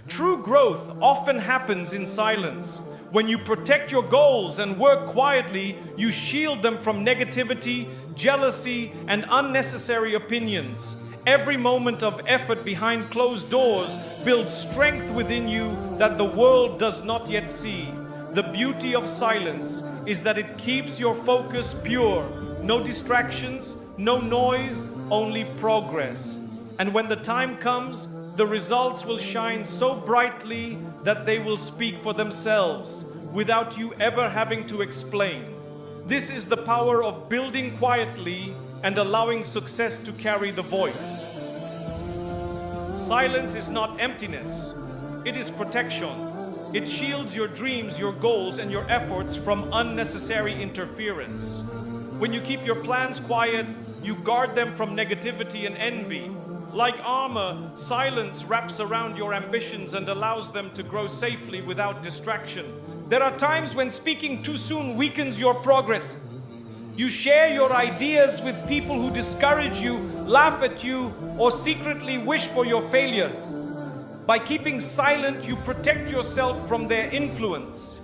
True growth often happens in silence. When you protect your goals and work quietly, you shield them from negativity, jealousy, and unnecessary opinions. Every moment of effort behind closed doors builds strength within you that the world does not yet see. The beauty of silence is that it keeps your focus pure. No distractions, no noise, only progress. And when the time comes, the results will shine so brightly that they will speak for themselves without you ever having to explain. This is the power of building quietly and allowing success to carry the voice. Silence is not emptiness, it is protection. It shields your dreams, your goals, and your efforts from unnecessary interference. When you keep your plans quiet, you guard them from negativity and envy. Like armor, silence wraps around your ambitions and allows them to grow safely without distraction. There are times when speaking too soon weakens your progress. You share your ideas with people who discourage you, laugh at you, or secretly wish for your failure. By keeping silent, you protect yourself from their influence.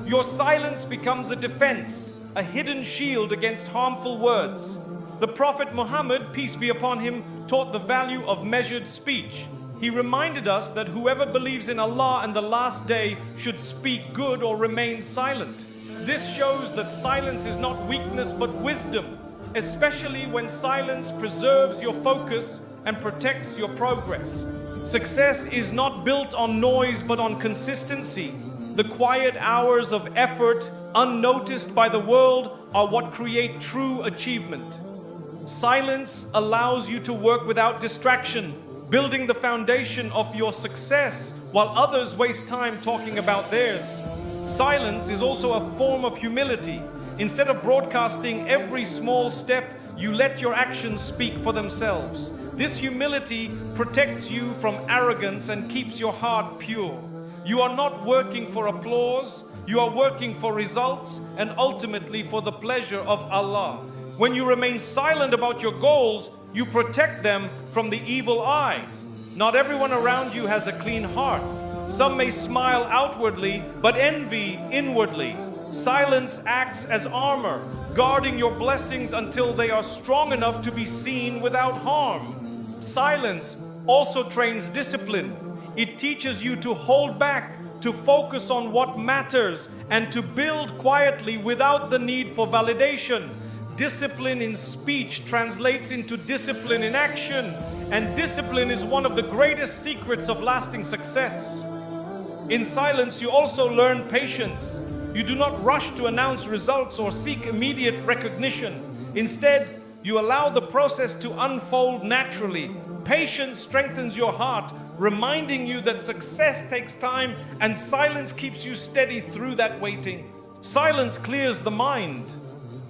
Your silence becomes a defense, a hidden shield against harmful words. The Prophet Muhammad, peace be upon him, taught the value of measured speech. He reminded us that whoever believes in Allah and the last day should speak good or remain silent. This shows that silence is not weakness but wisdom, especially when silence preserves your focus and protects your progress. Success is not built on noise but on consistency. The quiet hours of effort, unnoticed by the world, are what create true achievement. Silence allows you to work without distraction, building the foundation of your success while others waste time talking about theirs. Silence is also a form of humility. Instead of broadcasting every small step, you let your actions speak for themselves. This humility protects you from arrogance and keeps your heart pure. You are not working for applause, you are working for results and ultimately for the pleasure of Allah. When you remain silent about your goals, you protect them from the evil eye. Not everyone around you has a clean heart. Some may smile outwardly, but envy inwardly. Silence acts as armor, guarding your blessings until they are strong enough to be seen without harm. Silence also trains discipline. It teaches you to hold back, to focus on what matters, and to build quietly without the need for validation. Discipline in speech translates into discipline in action, and discipline is one of the greatest secrets of lasting success. In silence, you also learn patience. You do not rush to announce results or seek immediate recognition. Instead, you allow the process to unfold naturally. Patience strengthens your heart, reminding you that success takes time, and silence keeps you steady through that waiting. Silence clears the mind.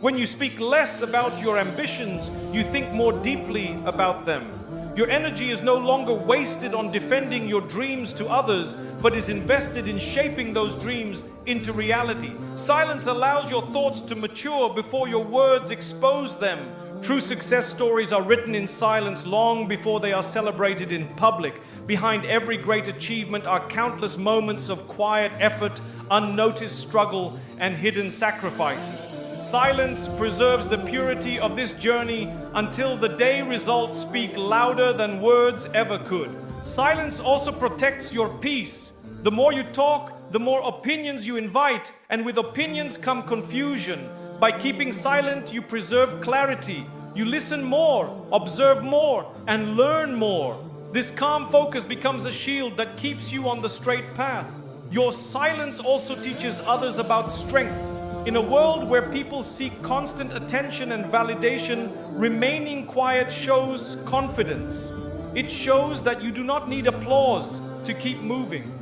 When you speak less about your ambitions, you think more deeply about them. Your energy is no longer wasted on defending your dreams to others, but is invested in shaping those dreams into reality. Silence allows your thoughts to mature before your words expose them. True success stories are written in silence long before they are celebrated in public. Behind every great achievement are countless moments of quiet effort, unnoticed struggle, and hidden sacrifices. Silence preserves the purity of this journey until the day results speak louder than words ever could. Silence also protects your peace. The more you talk, the more opinions you invite, and with opinions come confusion. By keeping silent, you preserve clarity. You listen more, observe more, and learn more. This calm focus becomes a shield that keeps you on the straight path. Your silence also teaches others about strength. In a world where people seek constant attention and validation, remaining quiet shows confidence. It shows that you do not need applause to keep moving.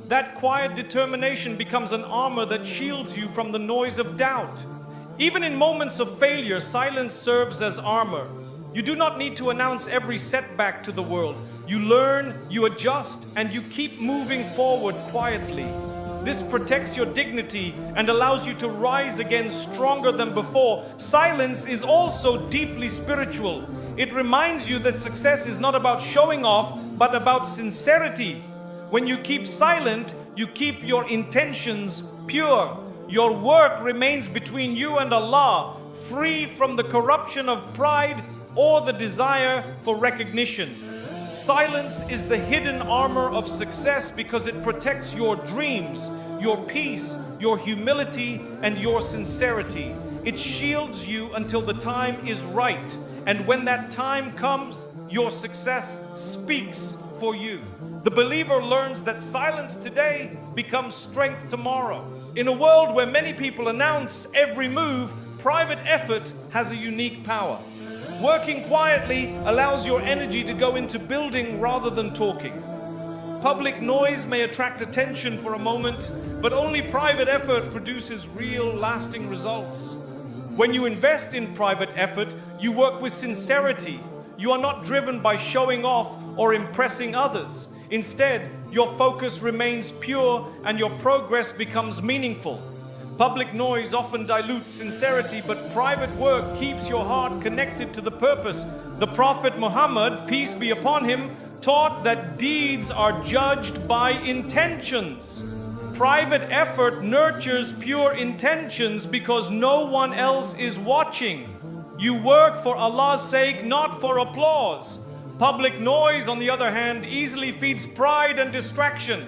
That quiet determination becomes an armor that shields you from the noise of doubt. Even in moments of failure, silence serves as armor. You do not need to announce every setback to the world. You learn, you adjust, and you keep moving forward quietly. This protects your dignity and allows you to rise again stronger than before. Silence is also deeply spiritual. It reminds you that success is not about showing off, but about sincerity. When you keep silent, you keep your intentions pure. Your work remains between you and Allah, free from the corruption of pride or the desire for recognition. Silence is the hidden armor of success because it protects your dreams, your peace, your humility, and your sincerity. It shields you until the time is right. And when that time comes, your success speaks for you. The believer learns that silence today becomes strength tomorrow. In a world where many people announce every move, private effort has a unique power. Working quietly allows your energy to go into building rather than talking. Public noise may attract attention for a moment, but only private effort produces real, lasting results. When you invest in private effort, you work with sincerity. You are not driven by showing off or impressing others. Instead, your focus remains pure and your progress becomes meaningful. Public noise often dilutes sincerity, but private work keeps your heart connected to the purpose. The Prophet Muhammad, peace be upon him, taught that deeds are judged by intentions. Private effort nurtures pure intentions because no one else is watching. You work for Allah's sake, not for applause. Public noise, on the other hand, easily feeds pride and distraction.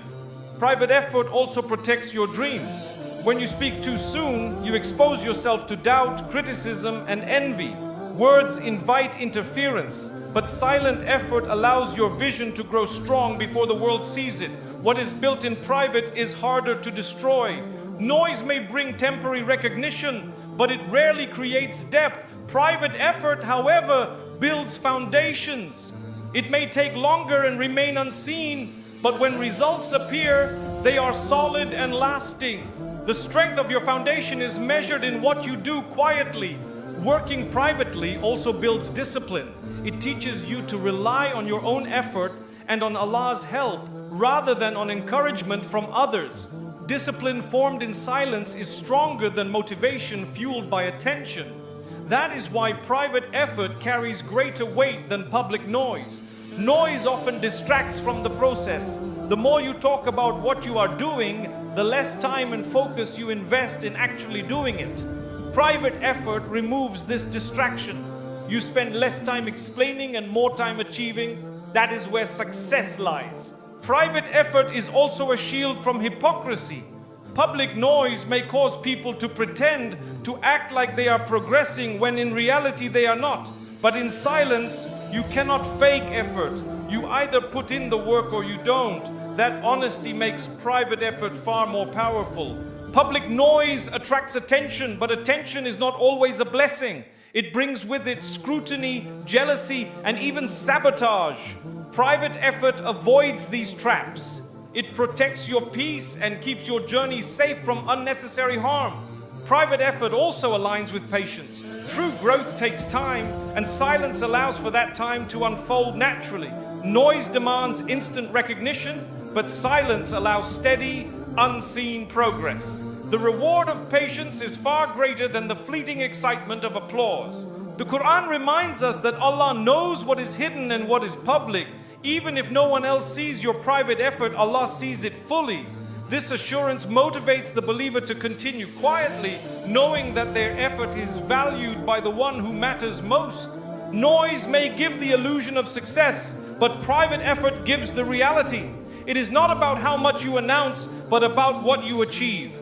Private effort also protects your dreams. When you speak too soon, you expose yourself to doubt, criticism, and envy. Words invite interference, but silent effort allows your vision to grow strong before the world sees it. What is built in private is harder to destroy. Noise may bring temporary recognition, but it rarely creates depth. Private effort, however, builds foundations. It may take longer and remain unseen, but when results appear, they are solid and lasting. The strength of your foundation is measured in what you do quietly. Working privately also builds discipline. It teaches you to rely on your own effort and on Allah's help rather than on encouragement from others. Discipline formed in silence is stronger than motivation fueled by attention. That is why private effort carries greater weight than public noise. Noise often distracts from the process. The more you talk about what you are doing, the less time and focus you invest in actually doing it. Private effort removes this distraction. You spend less time explaining and more time achieving. That is where success lies. Private effort is also a shield from hypocrisy. Public noise may cause people to pretend, to act like they are progressing when in reality they are not. But in silence, you cannot fake effort. You either put in the work or you don't. That honesty makes private effort far more powerful. Public noise attracts attention, but attention is not always a blessing. It brings with it scrutiny, jealousy, and even sabotage. Private effort avoids these traps. It protects your peace and keeps your journey safe from unnecessary harm. Private effort also aligns with patience. True growth takes time, and silence allows for that time to unfold naturally. Noise demands instant recognition, but silence allows steady, unseen progress. The reward of patience is far greater than the fleeting excitement of applause. The Quran reminds us that Allah knows what is hidden and what is public. Even if no one else sees your private effort, Allah sees it fully. This assurance motivates the believer to continue quietly, knowing that their effort is valued by the one who matters most. Noise may give the illusion of success, but private effort gives the reality. It is not about how much you announce, but about what you achieve.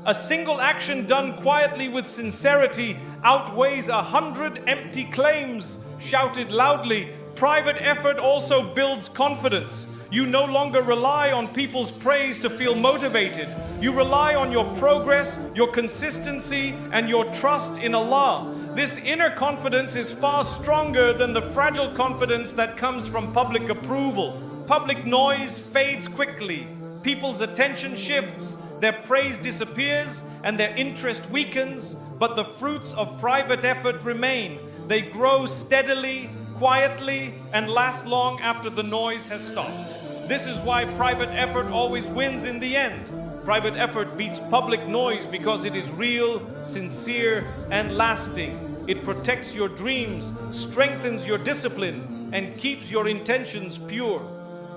A single action done quietly with sincerity outweighs 100 empty claims shouted loudly. Private effort also builds confidence. You no longer rely on people's praise to feel motivated. You rely on your progress, your consistency, and your trust in Allah. This inner confidence is far stronger than the fragile confidence that comes from public approval. Public noise fades quickly. People's attention shifts, their praise disappears, and their interest weakens, but the fruits of private effort remain. They grow steadily, quietly, and last long after the noise has stopped. This is why private effort always wins in the end. Private effort beats public noise because it is real, sincere, and lasting. It protects your dreams, strengthens your discipline, and keeps your intentions pure.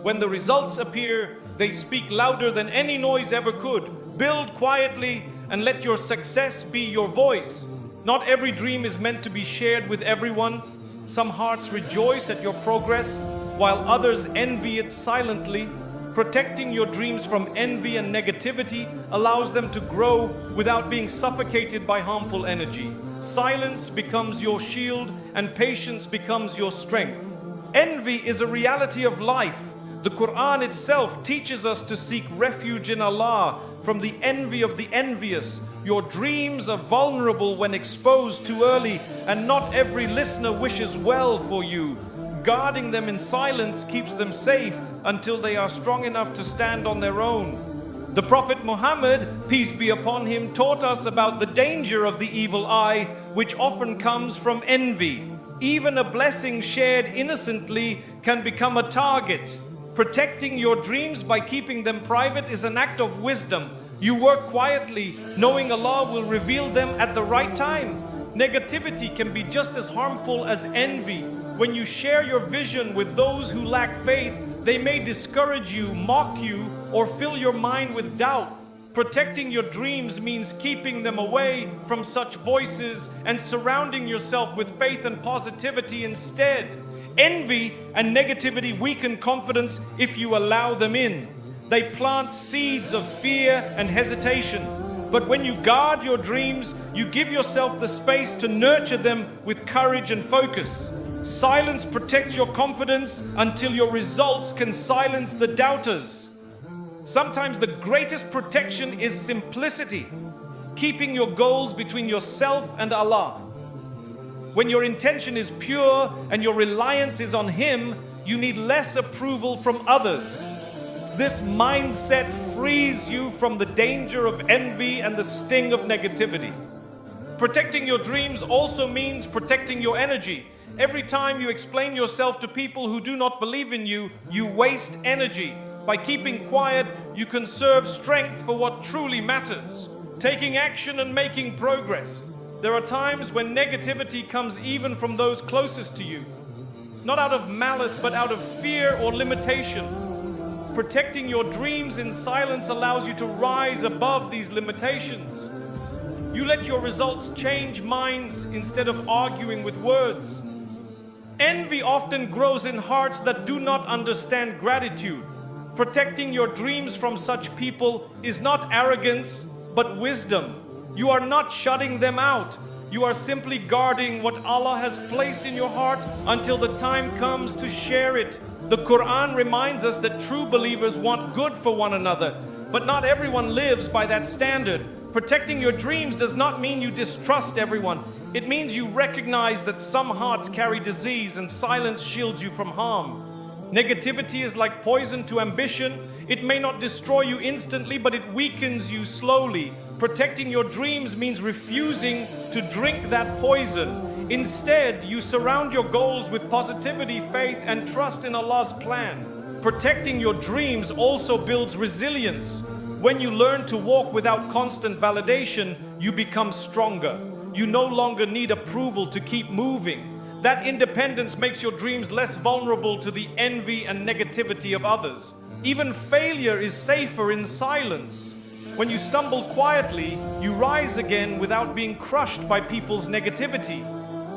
When the results appear, they speak louder than any noise ever could. Build quietly and let your success be your voice. Not every dream is meant to be shared with everyone. Some hearts rejoice at your progress, while others envy it silently. Protecting your dreams from envy and negativity allows them to grow without being suffocated by harmful energy. Silence becomes your shield and patience becomes your strength. Envy is a reality of life. The Quran itself teaches us to seek refuge in Allah from the envy of the envious. Your dreams are vulnerable when exposed too early, and not every listener wishes well for you. Guarding them in silence keeps them safe until they are strong enough to stand on their own. The Prophet Muhammad, peace be upon him, taught us about the danger of the evil eye, which often comes from envy. Even a blessing shared innocently can become a target. Protecting your dreams by keeping them private is an act of wisdom. You work quietly, knowing Allah will reveal them at the right time. Negativity can be just as harmful as envy. When you share your vision with those who lack faith, they may discourage you, mock you, or fill your mind with doubt. Protecting your dreams means keeping them away from such voices and surrounding yourself with faith and positivity instead. Envy and negativity weaken confidence if you allow them in. They plant seeds of fear and hesitation. But when you guard your dreams, you give yourself the space to nurture them with courage and focus. Silence protects your confidence until your results can silence the doubters. Sometimes the greatest protection is simplicity, keeping your goals between yourself and Allah. When your intention is pure and your reliance is on Him, you need less approval from others. This mindset frees you from the danger of envy and the sting of negativity. Protecting your dreams also means protecting your energy. Every time you explain yourself to people who do not believe in you, you waste energy. By keeping quiet, you conserve strength for what truly matters. Taking action and making progress. There are times when negativity comes even from those closest to you. Not out of malice, but out of fear or limitation. Protecting your dreams in silence allows you to rise above these limitations. You let your results change minds instead of arguing with words. Envy often grows in hearts that do not understand gratitude. Protecting your dreams from such people is not arrogance, but wisdom. You are not shutting them out. You are simply guarding what Allah has placed in your heart until the time comes to share it. The Quran reminds us that true believers want good for one another, but not everyone lives by that standard. Protecting your dreams does not mean you distrust everyone. It means you recognize that some hearts carry disease and silence shields you from harm. Negativity is like poison to ambition. It may not destroy you instantly, but it weakens you slowly. Protecting your dreams means refusing to drink that poison. Instead, you surround your goals with positivity, faith, and trust in Allah's plan. Protecting your dreams also builds resilience. When you learn to walk without constant validation, you become stronger. You no longer need approval to keep moving. That independence makes your dreams less vulnerable to the envy and negativity of others. Even failure is safer in silence. When you stumble quietly, you rise again without being crushed by people's negativity.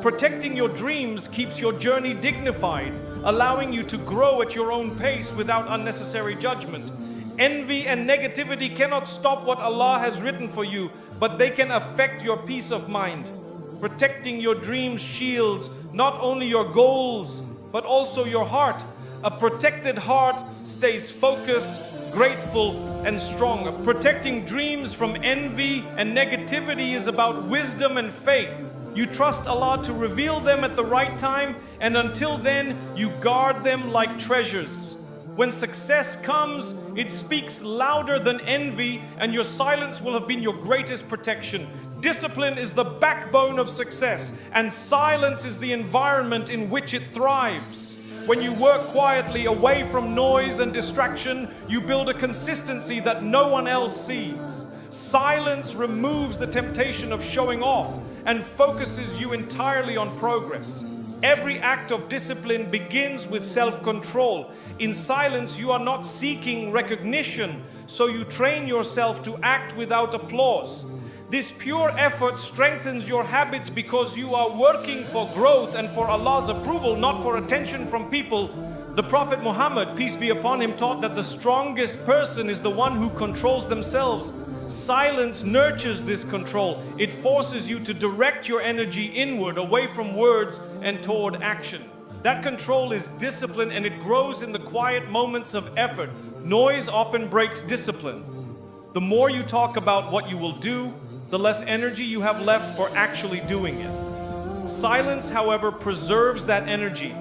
Protecting your dreams keeps your journey dignified, allowing you to grow at your own pace without unnecessary judgment. Envy and negativity cannot stop what Allah has written for you, but they can affect your peace of mind. Protecting your dreams shields not only your goals, but also your heart. A protected heart stays focused, grateful, and strong. Protecting dreams from envy and negativity is about wisdom and faith. You trust Allah to reveal them at the right time, and until then, you guard them like treasures. When success comes, it speaks louder than envy, and your silence will have been your greatest protection. Discipline is the backbone of success, and silence is the environment in which it thrives. When you work quietly away from noise and distraction, you build a consistency that no one else sees. Silence removes the temptation of showing off and focuses you entirely on progress. Every act of discipline begins with self-control. In silence, you are not seeking recognition, so you train yourself to act without applause. This pure effort strengthens your habits because you are working for growth and for Allah's approval, not for attention from people. The Prophet Muhammad, peace be upon him, taught that the strongest person is the one who controls themselves. Silence nurtures this control. It forces you to direct your energy inward, away from words and toward action. That control is discipline, and it grows in the quiet moments of effort. Noise often breaks discipline. The more you talk about what you will do, the less energy you have left for actually doing it. Silence, however, preserves that energy.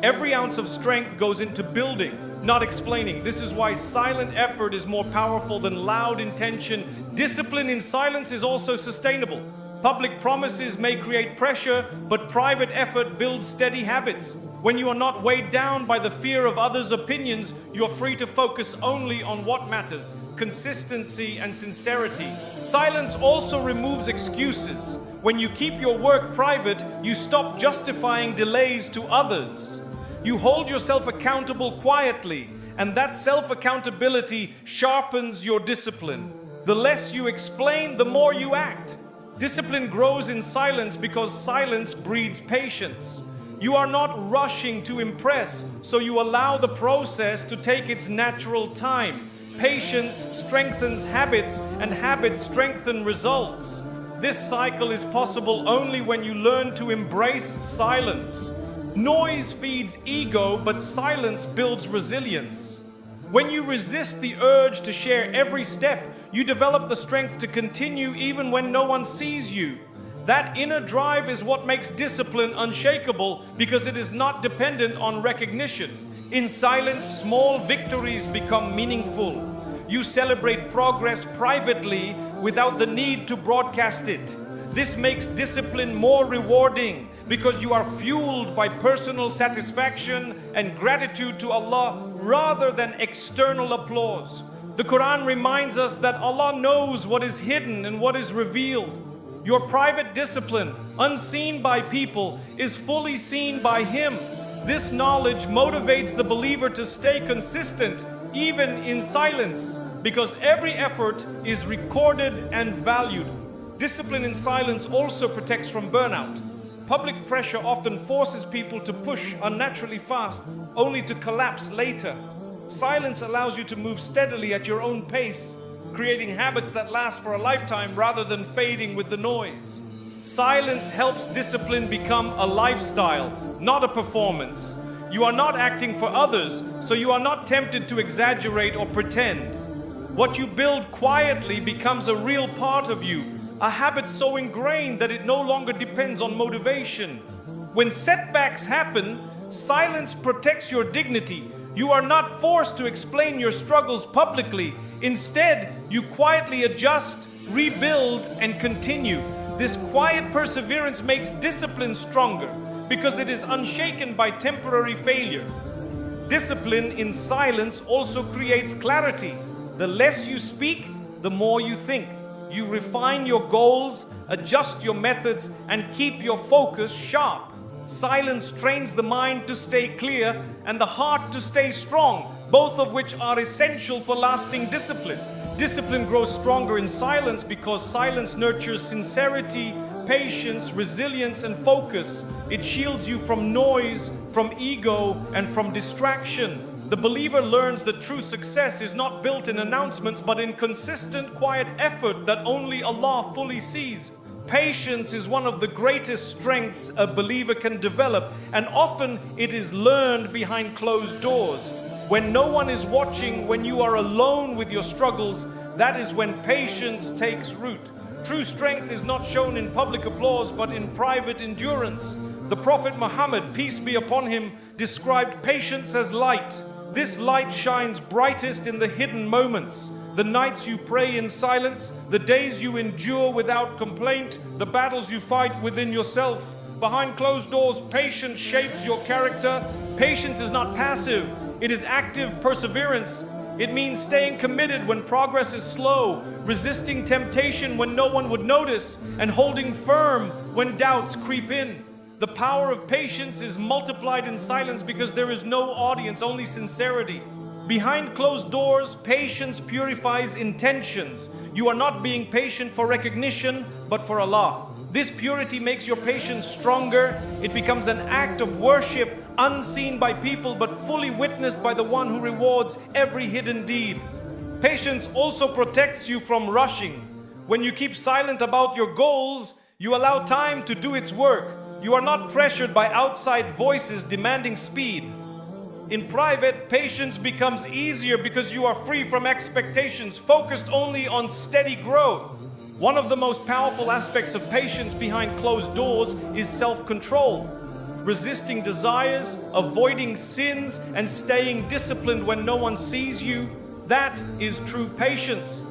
Every ounce of strength goes into building, not explaining. This is why silent effort is more powerful than loud intention. Discipline in silence is also sustainable. Public promises may create pressure, but private effort builds steady habits. When you are not weighed down by the fear of others' opinions, you are free to focus only on what matters: consistency and sincerity. Silence also removes excuses. When you keep your work private, you stop justifying delays to others. You hold yourself accountable quietly, and that self-accountability sharpens your discipline. The less you explain, the more you act. Discipline grows in silence because silence breeds patience. You are not rushing to impress, so you allow the process to take its natural time. Patience strengthens habits, and habits strengthen results. This cycle is possible only when you learn to embrace silence. Noise feeds ego, but silence builds resilience. When you resist the urge to share every step, you develop the strength to continue even when no one sees you. That inner drive is what makes discipline unshakable, because it is not dependent on recognition. In silence, small victories become meaningful. You celebrate progress privately without the need to broadcast it. This makes discipline more rewarding because you are fueled by personal satisfaction and gratitude to Allah rather than external applause. The Quran reminds us that Allah knows what is hidden and what is revealed. Your private discipline, unseen by people, is fully seen by Him. This knowledge motivates the believer to stay consistent even in silence, because every effort is recorded and valued. Discipline in silence also protects from burnout. Public pressure often forces people to push unnaturally fast, only to collapse later. Silence allows you to move steadily at your own pace, creating habits that last for a lifetime rather than fading with the noise. Silence helps discipline become a lifestyle, not a performance. You are not acting for others, so you are not tempted to exaggerate or pretend. What you build quietly becomes a real part of you, a habit so ingrained that it no longer depends on motivation. When setbacks happen, silence protects your dignity. You are not forced to explain your struggles publicly. Instead, you quietly adjust, rebuild, and continue. This quiet perseverance makes discipline stronger because it is unshaken by temporary failure. Discipline in silence also creates clarity. The less you speak, the more you think. You refine your goals, adjust your methods, and keep your focus sharp. Silence trains the mind to stay clear and the heart to stay strong, both of which are essential for lasting discipline. Discipline grows stronger in silence because silence nurtures sincerity, patience, resilience, and focus. It shields you from noise, from ego, and from distraction. The believer learns that true success is not built in announcements, but in consistent, quiet effort that only Allah fully sees. Patience is one of the greatest strengths a believer can develop, and often it is learned behind closed doors. When no one is watching, when you are alone with your struggles, that is when patience takes root. True strength is not shown in public applause, but in private endurance. The Prophet Muhammad, peace be upon him, described patience as light. This light shines brightest in the hidden moments. The nights you pray in silence, the days you endure without complaint, the battles you fight within yourself. Behind closed doors, patience shapes your character. Patience is not passive, it is active perseverance. It means staying committed when progress is slow, resisting temptation when no one would notice, and holding firm when doubts creep in. The power of patience is multiplied in silence because there is no audience, only sincerity. Behind closed doors, patience purifies intentions. You are not being patient for recognition, but for Allah. This purity makes your patience stronger. It becomes an act of worship, unseen by people, but fully witnessed by the one who rewards every hidden deed. Patience also protects you from rushing. When you keep silent about your goals, you allow time to do its work. You are not pressured by outside voices demanding speed. In private, patience becomes easier because you are free from expectations, focused only on steady growth. One of the most powerful aspects of patience behind closed doors is self-control. Resisting desires, avoiding sins, and staying disciplined when no one sees you, that is true patience.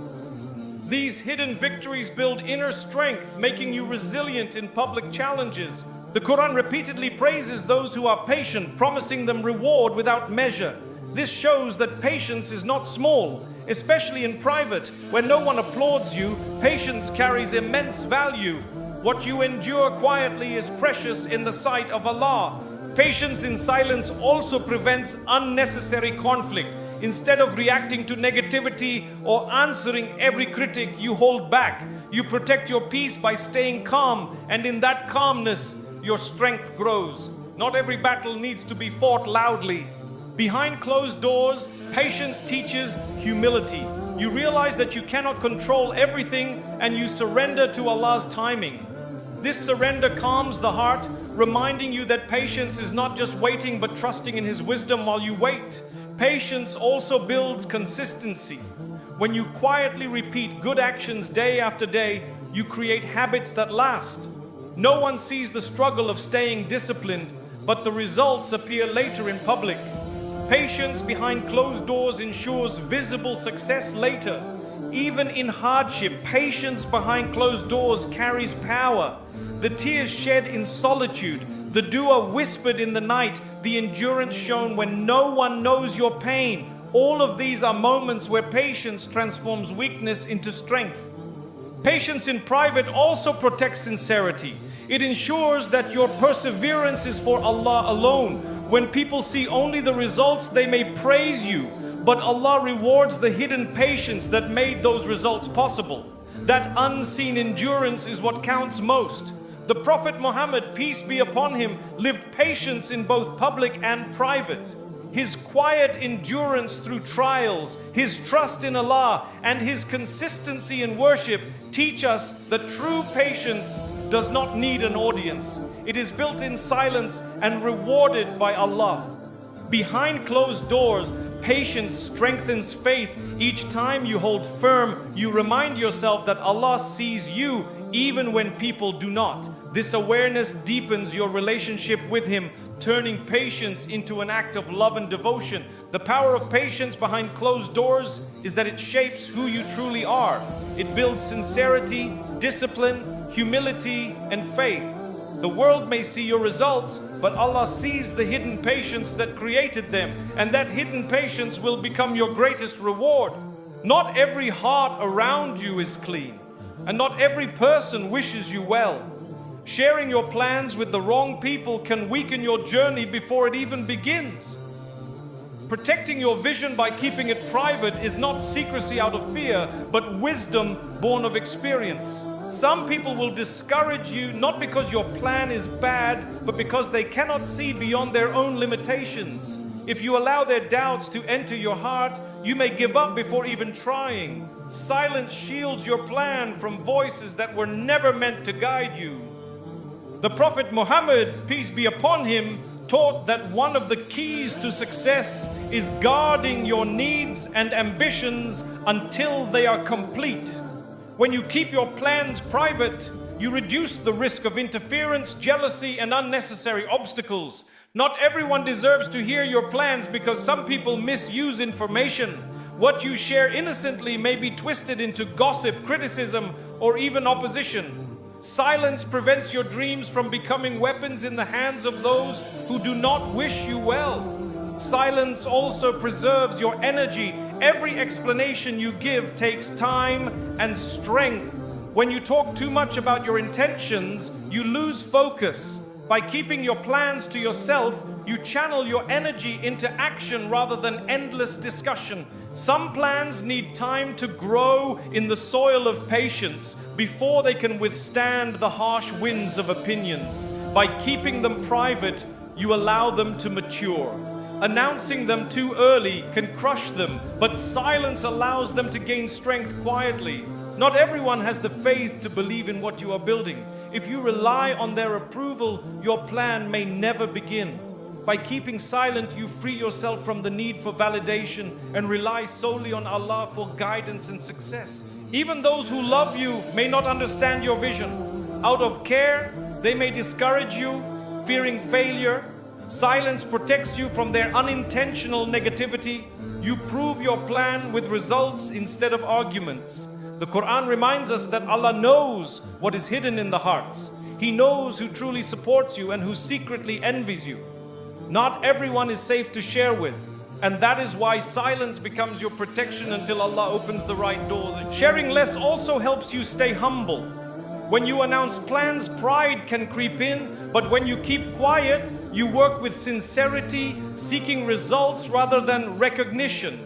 These hidden victories build inner strength, making you resilient in public challenges. The Quran repeatedly praises those who are patient, promising them reward without measure. This shows that patience is not small, especially in private, where no one applauds you. Patience carries immense value. What you endure quietly is precious in the sight of Allah. Patience in silence also prevents unnecessary conflict. Instead of reacting to negativity or answering every critic, you hold back. You protect your peace by staying calm, and in that calmness, your strength grows. Not every battle needs to be fought loudly. Behind closed doors, patience teaches humility. You realize that you cannot control everything, and you surrender to Allah's timing. This surrender calms the heart, reminding you that patience is not just waiting but trusting in His wisdom while you wait. Patience also builds consistency. When you quietly repeat good actions day after day, you create habits that last. No one sees the struggle of staying disciplined, but the results appear later in public. Patience behind closed doors ensures visible success later. Even in hardship, patience behind closed doors carries power. The tears shed in solitude, the dua whispered in the night, the endurance shown when no one knows your pain. All of these are moments where patience transforms weakness into strength. Patience in private also protects sincerity. It ensures that your perseverance is for Allah alone. When people see only the results, they may praise you, but Allah rewards the hidden patience that made those results possible. That unseen endurance is what counts most. The Prophet Muhammad, peace be upon him, lived patience in both public and private. His quiet endurance through trials, his trust in Allah, and his consistency in worship teach us that true patience does not need an audience. It is built in silence and rewarded by Allah. Behind closed doors, patience strengthens faith. Each time you hold firm, you remind yourself that Allah sees you even when people do not. This awareness deepens your relationship with Him, turning patience into an act of love and devotion. The power of patience behind closed doors is that it shapes who you truly are. It builds sincerity, discipline, humility, and faith. The world may see your results, but Allah sees the hidden patience that created them, and that hidden patience will become your greatest reward. Not every heart around you is clean, and not every person wishes you well. Sharing your plans with the wrong people can weaken your journey before it even begins. Protecting your vision by keeping it private is not secrecy out of fear, but wisdom born of experience. Some people will discourage you not because your plan is bad, but because they cannot see beyond their own limitations. If you allow their doubts to enter your heart, you may give up before even trying. Silence shields your plan from voices that were never meant to guide you. The Prophet Muhammad, peace be upon him, taught that one of the keys to success is guarding your needs and ambitions until they are complete. When you keep your plans private, you reduce the risk of interference, jealousy, and unnecessary obstacles. Not everyone deserves to hear your plans because some people misuse information. What you share innocently may be twisted into gossip, criticism, or even opposition. Silence prevents your dreams from becoming weapons in the hands of those who do not wish you well. Silence also preserves your energy. Every explanation you give takes time and strength. When you talk too much about your intentions, you lose focus. By keeping your plans to yourself, you channel your energy into action rather than endless discussion. Some plans need time to grow in the soil of patience before they can withstand the harsh winds of opinions. By keeping them private, you allow them to mature. Announcing them too early can crush them, but silence allows them to gain strength quietly. Not everyone has the faith to believe in what you are building. If you rely on their approval, your plan may never begin. By keeping silent, you free yourself from the need for validation and rely solely on Allah for guidance and success. Even those who love you may not understand your vision. Out of care, they may discourage you, fearing failure. Silence protects you from their unintentional negativity. You prove your plan with results instead of arguments. The Quran reminds us that Allah knows what is hidden in the hearts. He knows who truly supports you and who secretly envies you. Not everyone is safe to share with, and that is why silence becomes your protection until Allah opens the right doors. Sharing less also helps you stay humble. When you announce plans, pride can creep in, but when you keep quiet, you work with sincerity, seeking results rather than recognition.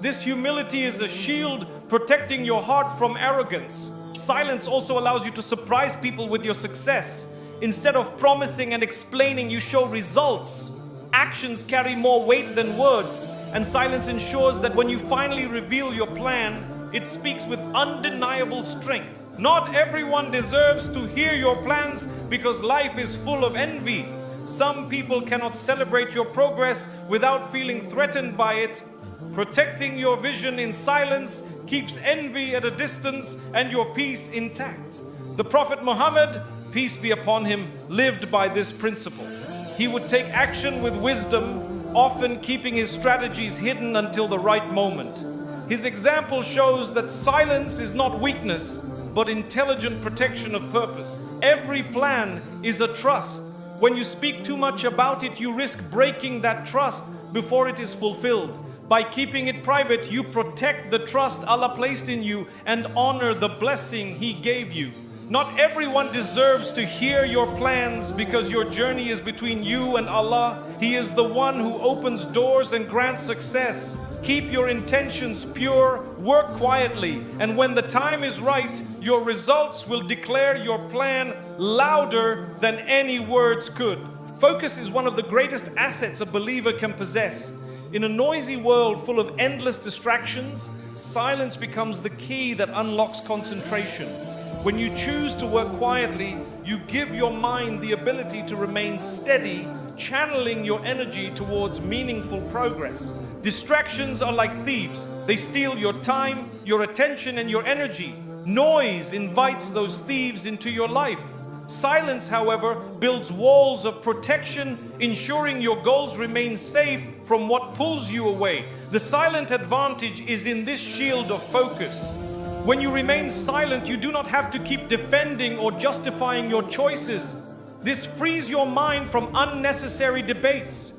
This humility is a shield protecting your heart from arrogance. Silence also allows you to surprise people with your success. Instead of promising and explaining, you show results. Actions carry more weight than words, and silence ensures that when you finally reveal your plan, it speaks with undeniable strength. Not everyone deserves to hear your plans because life is full of envy. Some people cannot celebrate your progress without feeling threatened by it. Protecting your vision in silence keeps envy at a distance and your peace intact. The Prophet Muhammad, peace be upon him, lived by this principle. He would take action with wisdom, often keeping his strategies hidden until the right moment. His example shows that silence is not weakness, but intelligent protection of purpose. Every plan is a trust. When you speak too much about it, you risk breaking that trust before it is fulfilled. By keeping it private, you protect the trust Allah placed in you and honor the blessing He gave you. Not everyone deserves to hear your plans because your journey is between you and Allah. He is the one who opens doors and grants success. Keep your intentions pure, work quietly, and when the time is right, your results will declare your plan louder than any words could. Focus is one of the greatest assets a believer can possess. In a noisy world full of endless distractions, silence becomes the key that unlocks concentration. When you choose to work quietly, you give your mind the ability to remain steady, channeling your energy towards meaningful progress. Distractions are like thieves. They steal your time, your attention, and your energy. Noise invites those thieves into your life. Silence, however, builds walls of protection, ensuring your goals remain safe from what pulls you away. The silent advantage is in this shield of focus. When you remain silent, you do not have to keep defending or justifying your choices. This frees your mind from unnecessary debates.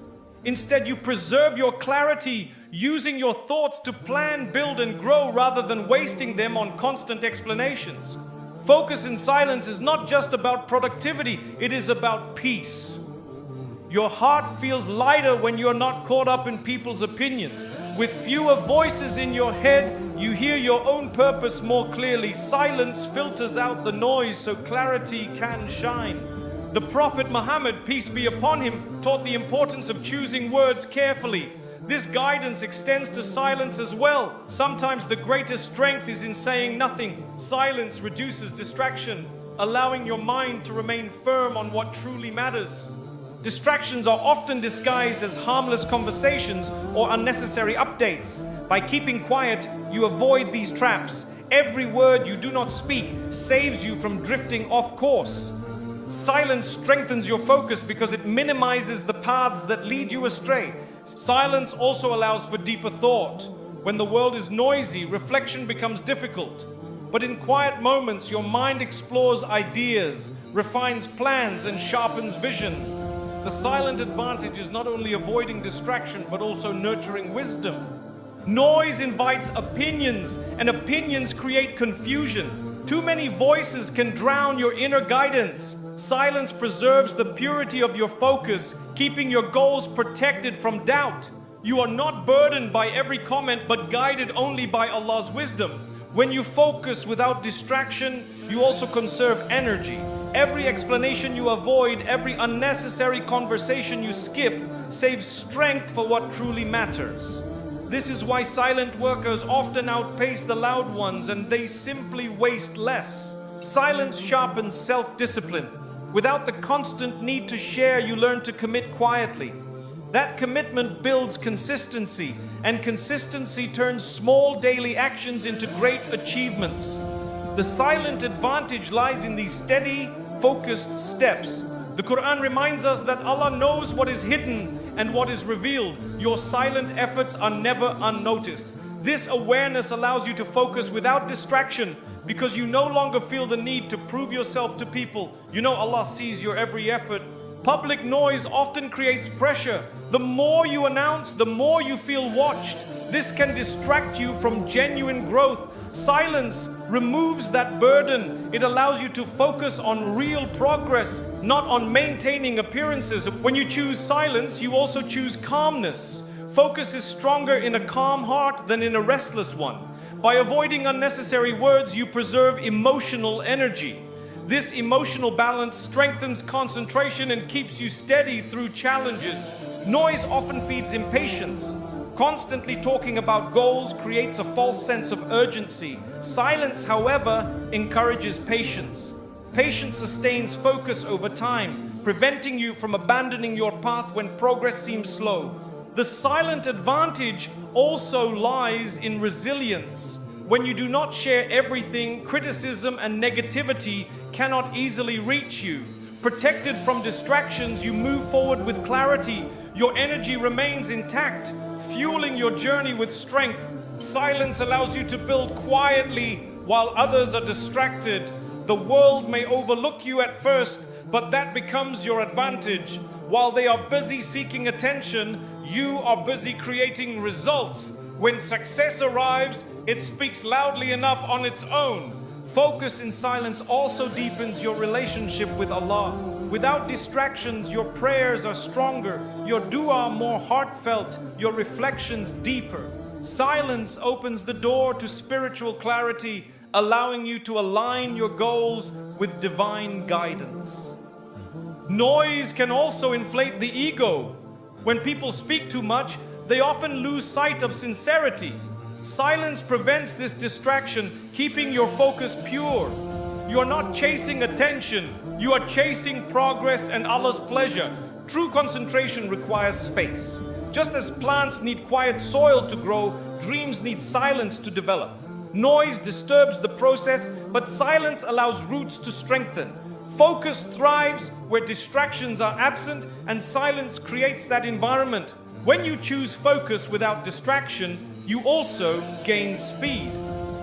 Instead, you preserve your clarity, using your thoughts to plan, build, and grow rather than wasting them on constant explanations. Focus in silence is not just about productivity, it is about peace. Your heart feels lighter when you're not caught up in people's opinions. With fewer voices in your head, you hear your own purpose more clearly. Silence filters out the noise so clarity can shine. The Prophet Muhammad, peace be upon him, taught the importance of choosing words carefully. This guidance extends to silence as well. Sometimes the greatest strength is in saying nothing. Silence reduces distraction, allowing your mind to remain firm on what truly matters. Distractions are often disguised as harmless conversations or unnecessary updates. By keeping quiet, you avoid these traps. Every word you do not speak saves you from drifting off course. Silence strengthens your focus because it minimizes the paths that lead you astray. Silence also allows for deeper thought. When the world is noisy, reflection becomes difficult. But in quiet moments, your mind explores ideas, refines plans, and sharpens vision. The silent advantage is not only avoiding distraction, but also nurturing wisdom. Noise invites opinions, and opinions create confusion. Too many voices can drown your inner guidance. Silence preserves the purity of your focus, keeping your goals protected from doubt. You are not burdened by every comment, but guided only by Allah's wisdom. When you focus without distraction, you also conserve energy. Every explanation you avoid, every unnecessary conversation you skip, saves strength for what truly matters. This is why silent workers often outpace the loud ones, and they simply waste less. Silence sharpens self-discipline. Without the constant need to share, you learn to commit quietly. That commitment builds consistency, and consistency turns small daily actions into great achievements. The silent advantage lies in these steady, focused steps. The Quran reminds us that Allah knows what is hidden and what is revealed. Your silent efforts are never unnoticed. This awareness allows you to focus without distraction, because you no longer feel the need to prove yourself to people. You know Allah sees your every effort. Public noise often creates pressure. The more you announce, the more you feel watched. This can distract you from genuine growth. Silence removes that burden. It allows you to focus on real progress, not on maintaining appearances. When you choose silence, you also choose calmness. Focus is stronger in a calm heart than in a restless one. By avoiding unnecessary words, you preserve emotional energy. This emotional balance strengthens concentration and keeps you steady through challenges. Noise often feeds impatience. Constantly talking about goals creates a false sense of urgency. Silence, however, encourages patience. Patience sustains focus over time, preventing you from abandoning your path when progress seems slow. The silent advantage also lies in resilience. When you do not share everything, criticism and negativity cannot easily reach you. Protected from distractions, you move forward with clarity. Your energy remains intact, fueling your journey with strength. Silence allows you to build quietly while others are distracted. The world may overlook you at first, but that becomes your advantage. While they are busy seeking attention, you are busy creating results. When success arrives, it speaks loudly enough on its own. Focus in silence also deepens your relationship with Allah. Without distractions, your prayers are stronger, your dua more heartfelt, your reflections deeper. Silence opens the door to spiritual clarity, allowing you to align your goals with divine guidance. Noise can also inflate the ego. When people speak too much, they often lose sight of sincerity. Silence prevents this distraction, keeping your focus pure. You are not chasing attention, you are chasing progress and Allah's pleasure. True concentration requires space. Just as plants need quiet soil to grow, dreams need silence to develop. Noise disturbs the process, but silence allows roots to strengthen. Focus thrives where distractions are absent, and silence creates that environment. When you choose focus without distraction, you also gain speed.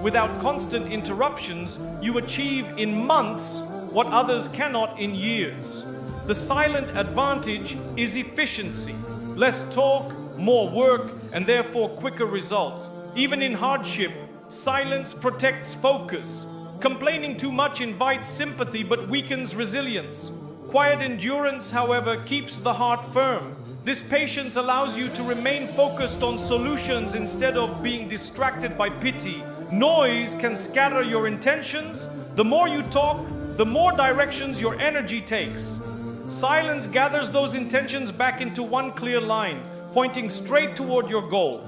Without constant interruptions, you achieve in months what others cannot in years. The silent advantage is efficiency. Less talk, more work, and therefore quicker results. Even in hardship, silence protects focus. Complaining too much invites sympathy but weakens resilience. Quiet endurance, however, keeps the heart firm. This patience allows you to remain focused on solutions instead of being distracted by pity. Noise can scatter your intentions. The more you talk, the more directions your energy takes. Silence gathers those intentions back into one clear line, pointing straight toward your goal.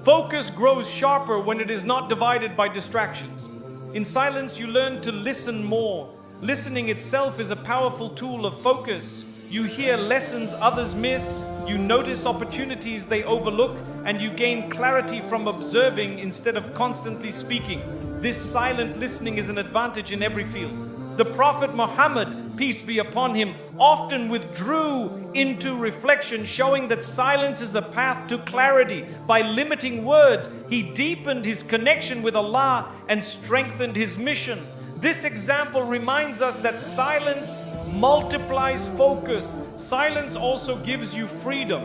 Focus grows sharper when it is not divided by distractions. In silence, you learn to listen more. Listening itself is a powerful tool of focus. You hear lessons others miss, you notice opportunities they overlook, and you gain clarity from observing instead of constantly speaking. This silent listening is an advantage in every field. The Prophet Muhammad, peace be upon him, often withdrew into reflection, showing that silence is a path to clarity. By limiting words, he deepened his connection with Allah and strengthened his mission. This example reminds us that silence multiplies focus. Silence also gives you freedom.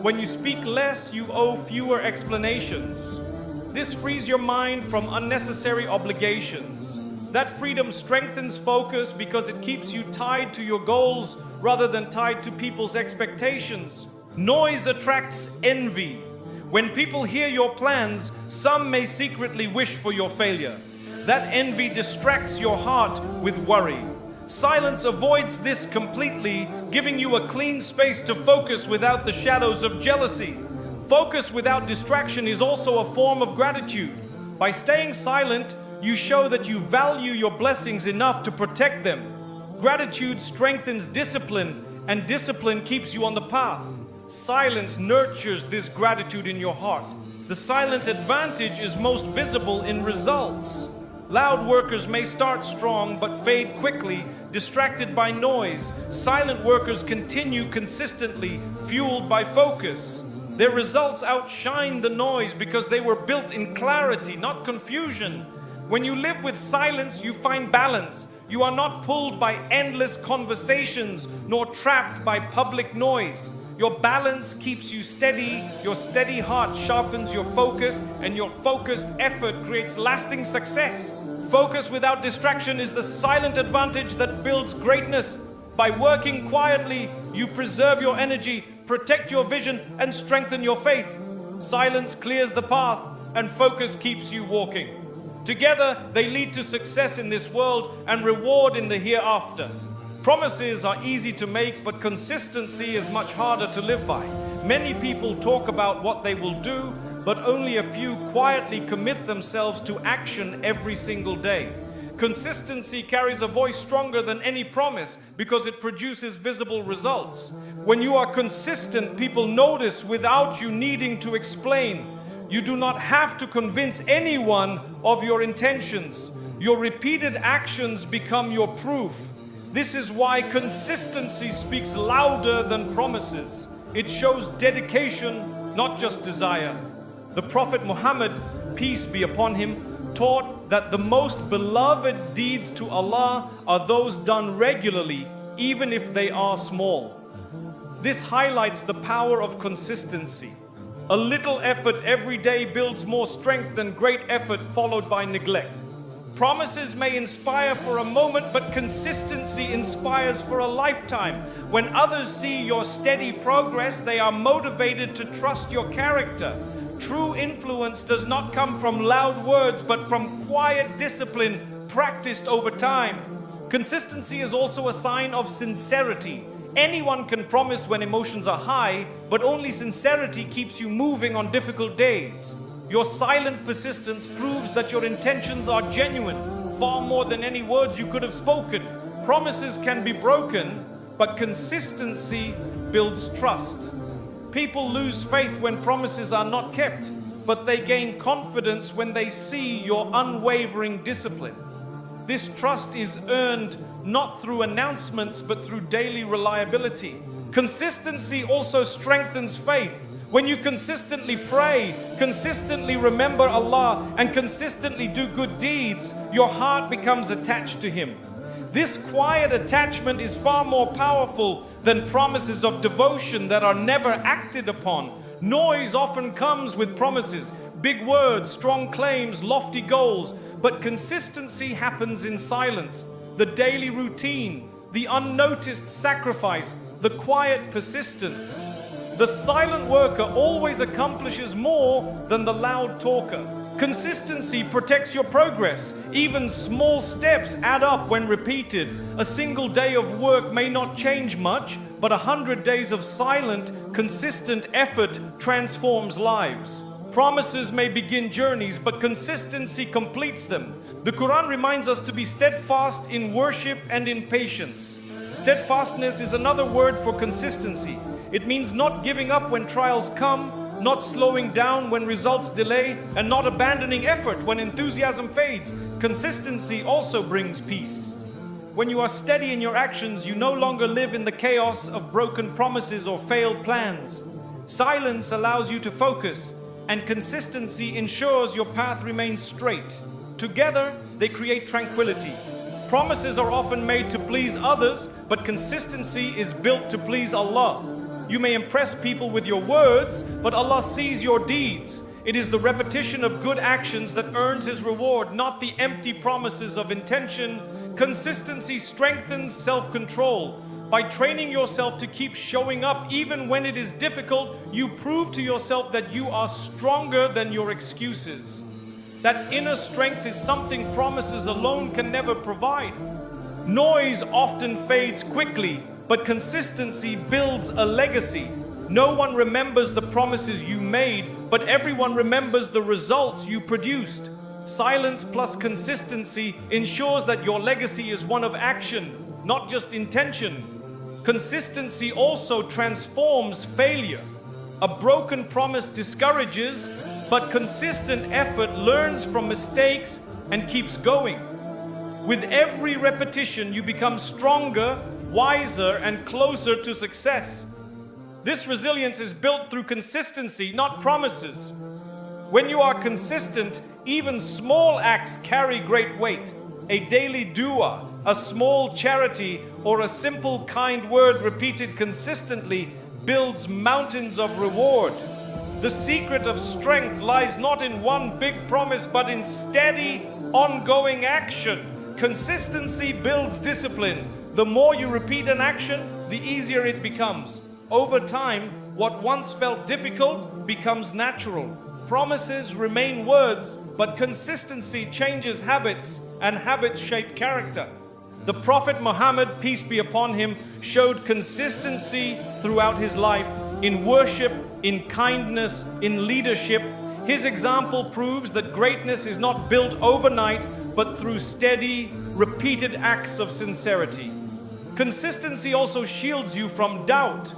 When you speak less, you owe fewer explanations. This frees your mind from unnecessary obligations. That freedom strengthens focus because it keeps you tied to your goals rather than tied to people's expectations. Noise attracts envy. When people hear your plans, some may secretly wish for your failure. That envy distracts your heart with worry. Silence avoids this completely, giving you a clean space to focus without the shadows of jealousy. Focus without distraction is also a form of gratitude. By staying silent, you show that you value your blessings enough to protect them. Gratitude strengthens discipline, and discipline keeps you on the path. Silence nurtures this gratitude in your heart. The silent advantage is most visible in results. Loud workers may start strong but fade quickly, distracted by noise. Silent workers continue consistently, fueled by focus. Their results outshine the noise because they were built in clarity, not confusion. When you live with silence, you find balance. You are not pulled by endless conversations, nor trapped by public noise. Your balance keeps you steady, your steady heart sharpens your focus, and your focused effort creates lasting success. Focus without distraction is the silent advantage that builds greatness. By working quietly, you preserve your energy, protect your vision, and strengthen your faith. Silence clears the path, and focus keeps you walking. Together, they lead to success in this world and reward in the hereafter. Promises are easy to make, but consistency is much harder to live by. Many people talk about what they will do, but only a few quietly commit themselves to action every single day. Consistency carries a voice stronger than any promise because it produces visible results. When you are consistent, people notice without you needing to explain. You do not have to convince anyone of your intentions. Your repeated actions become your proof. This is why consistency speaks louder than promises. It shows dedication, not just desire. The Prophet Muhammad, peace be upon him, taught that the most beloved deeds to Allah are those done regularly, even if they are small. This highlights the power of consistency. A little effort every day builds more strength than great effort followed by neglect. Promises may inspire for a moment, but consistency inspires for a lifetime. When others see your steady progress, they are motivated to trust your character. True influence does not come from loud words, but from quiet discipline practiced over time. Consistency is also a sign of sincerity. Anyone can promise when emotions are high, but only sincerity keeps you moving on difficult days. Your silent persistence proves that your intentions are genuine, far more than any words you could have spoken. Promises can be broken, but consistency builds trust. People lose faith when promises are not kept, but they gain confidence when they see your unwavering discipline. This trust is earned not through announcements, but through daily reliability. Consistency also strengthens faith. When you consistently pray, consistently remember Allah, and consistently do good deeds, your heart becomes attached to Him. This quiet attachment is far more powerful than promises of devotion that are never acted upon. Noise often comes with promises, big words, strong claims, lofty goals, but consistency happens in silence. The daily routine, the unnoticed sacrifice, the quiet persistence. The silent worker always accomplishes more than the loud talker. Consistency protects your progress. Even small steps add up when repeated. A single day of work may not change much, but 100 days of silent, consistent effort transforms lives. Promises may begin journeys, but consistency completes them. The Quran reminds us to be steadfast in worship and in patience. Steadfastness is another word for consistency. It means not giving up when trials come, not slowing down when results delay, and not abandoning effort when enthusiasm fades. Consistency also brings peace. When you are steady in your actions, you no longer live in the chaos of broken promises or failed plans. Silence allows you to focus, and consistency ensures your path remains straight. Together, they create tranquility. Promises are often made to please others, but consistency is built to please Allah. You may impress people with your words, but Allah sees your deeds. It is the repetition of good actions that earns his reward, not the empty promises of intention. Consistency strengthens self-control. By training yourself to keep showing up even when it is difficult, you prove to yourself that you are stronger than your excuses. That inner strength is something promises alone can never provide. Noise often fades quickly, but consistency builds a legacy. No one remembers the promises you made, but everyone remembers the results you produced. Silence plus consistency ensures that your legacy is one of action, not just intention. Consistency also transforms failure. A broken promise discourages, but consistent effort learns from mistakes and keeps going. With every repetition, you become stronger, wiser, and closer to success. This resilience is built through consistency, not promises. When you are consistent, even small acts carry great weight. A daily dua, a small charity, or a simple kind word repeated consistently builds mountains of reward. The secret of strength lies not in one big promise, but in steady, ongoing action. Consistency builds discipline. The more you repeat an action, the easier it becomes. Over time, what once felt difficult becomes natural. Promises remain words, but consistency changes habits, and habits shape character. The Prophet Muhammad, peace be upon him, showed consistency throughout his life in worship, in kindness, in leadership. His example proves that greatness is not built overnight, but through steady, repeated acts of sincerity. Consistency also shields you from doubt.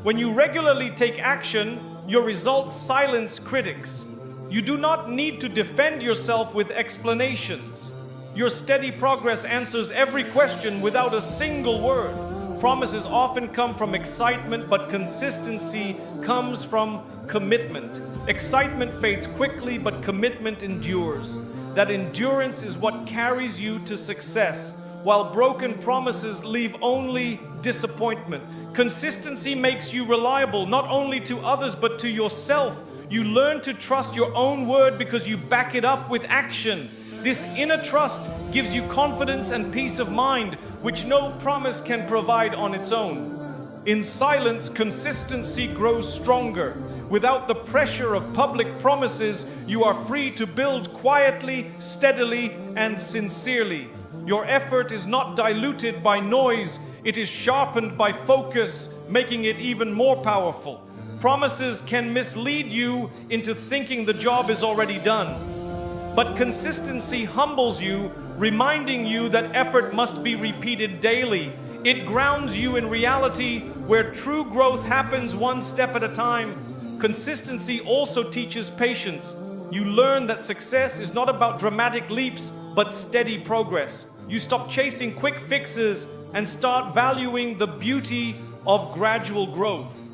When you regularly take action, your results silence critics. You do not need to defend yourself with explanations. Your steady progress answers every question without a single word. Promises often come from excitement, but consistency comes from commitment. Excitement fades quickly, but commitment endures. That endurance is what carries you to success, while broken promises leave only disappointment. Consistency makes you reliable, not only to others, but to yourself. You learn to trust your own word because you back it up with action. This inner trust gives you confidence and peace of mind, which no promise can provide on its own. In silence, consistency grows stronger. Without the pressure of public promises, you are free to build quietly, steadily, and sincerely. Your effort is not diluted by noise, it is sharpened by focus, making it even more powerful. Promises can mislead you into thinking the job is already done. But consistency humbles you, reminding you that effort must be repeated daily. It grounds you in reality, where true growth happens one step at a time. Consistency also teaches patience. You learn that success is not about dramatic leaps, but steady progress. You stop chasing quick fixes and start valuing the beauty of gradual growth.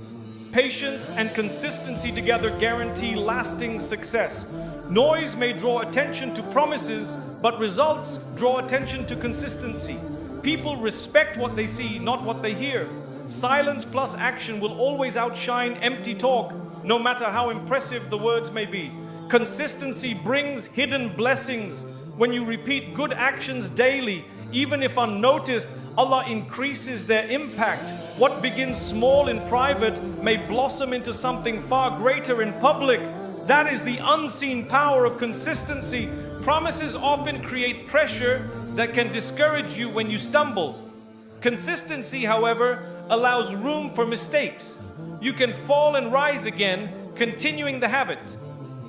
Patience and consistency together guarantee lasting success. Noise may draw attention to promises, but results draw attention to consistency. People respect what they see, not what they hear. Silence plus action will always outshine empty talk, no matter how impressive the words may be. Consistency brings hidden blessings. When you repeat good actions daily, even if unnoticed, Allah increases their impact. What begins small in private may blossom into something far greater in public. That is the unseen power of consistency. Promises often create pressure that can discourage you when you stumble. Consistency, however, allows room for mistakes. You can fall and rise again, continuing the habit.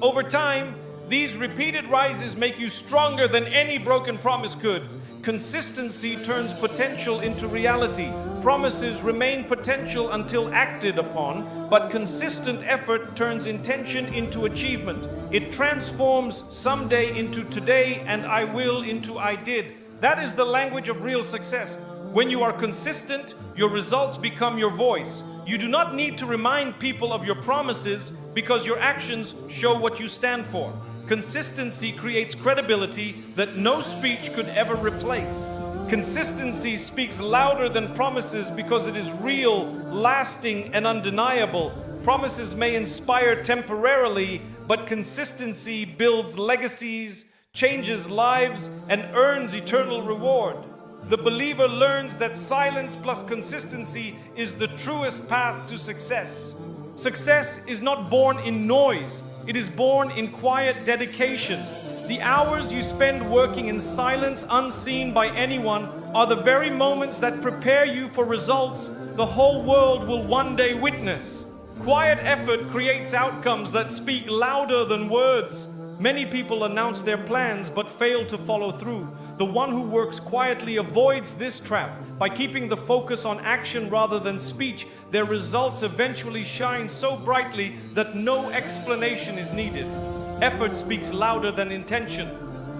Over time, these repeated rises make you stronger than any broken promise could. Consistency turns potential into reality. Promises remain potential until acted upon, but consistent effort turns intention into achievement. It transforms someday into today and I will into I did. That is the language of real success. When you are consistent, your results become your voice. You do not need to remind people of your promises because your actions show what you stand for. Consistency creates credibility that no speech could ever replace. Consistency speaks louder than promises because it is real, lasting, and undeniable. Promises may inspire temporarily, but consistency builds legacies, changes lives, and earns eternal reward. The believer learns that silence plus consistency is the truest path to success. Success is not born in noise, it is born in quiet dedication. The hours you spend working in silence, unseen by anyone, are the very moments that prepare you for results the whole world will one day witness. Quiet effort creates outcomes that speak louder than words. Many people announce their plans but fail to follow through. The one who works quietly avoids this trap. By keeping the focus on action rather than speech, their results eventually shine so brightly that no explanation is needed. Effort speaks louder than intention.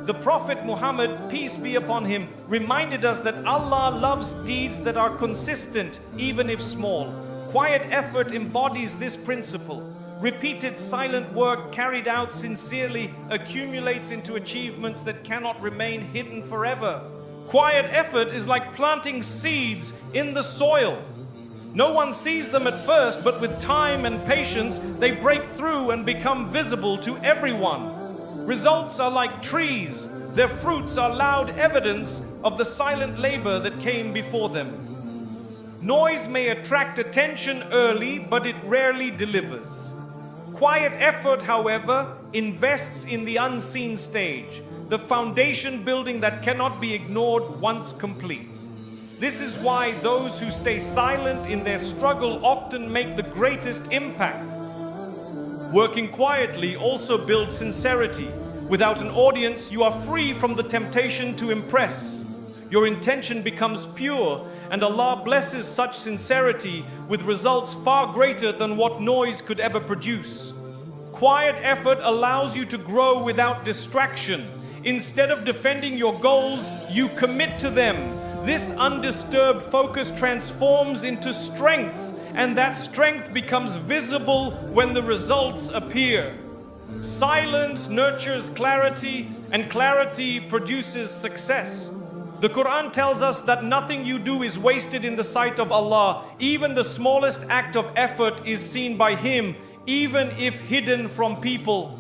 The Prophet Muhammad, peace be upon him, reminded us that Allah loves deeds that are consistent, even if small. Quiet effort embodies this principle. Repeated silent work carried out sincerely accumulates into achievements that cannot remain hidden forever. Quiet effort is like planting seeds in the soil. No one sees them at first, but with time and patience, they break through and become visible to everyone. Results are like trees. Their fruits are loud evidence of the silent labor that came before them. Noise may attract attention early, but it rarely delivers. Quiet effort, however, invests in the unseen stage, the foundation building that cannot be ignored once complete. This is why those who stay silent in their struggle often make the greatest impact. Working quietly also builds sincerity. Without an audience, you are free from the temptation to impress. Your intention becomes pure, and Allah blesses such sincerity with results far greater than what noise could ever produce. Quiet effort allows you to grow without distraction. Instead of defending your goals, you commit to them. This undisturbed focus transforms into strength, and that strength becomes visible when the results appear. Silence nurtures clarity, and clarity produces success. The Quran tells us that nothing you do is wasted in the sight of Allah. Even the smallest act of effort is seen by Him, even if hidden from people.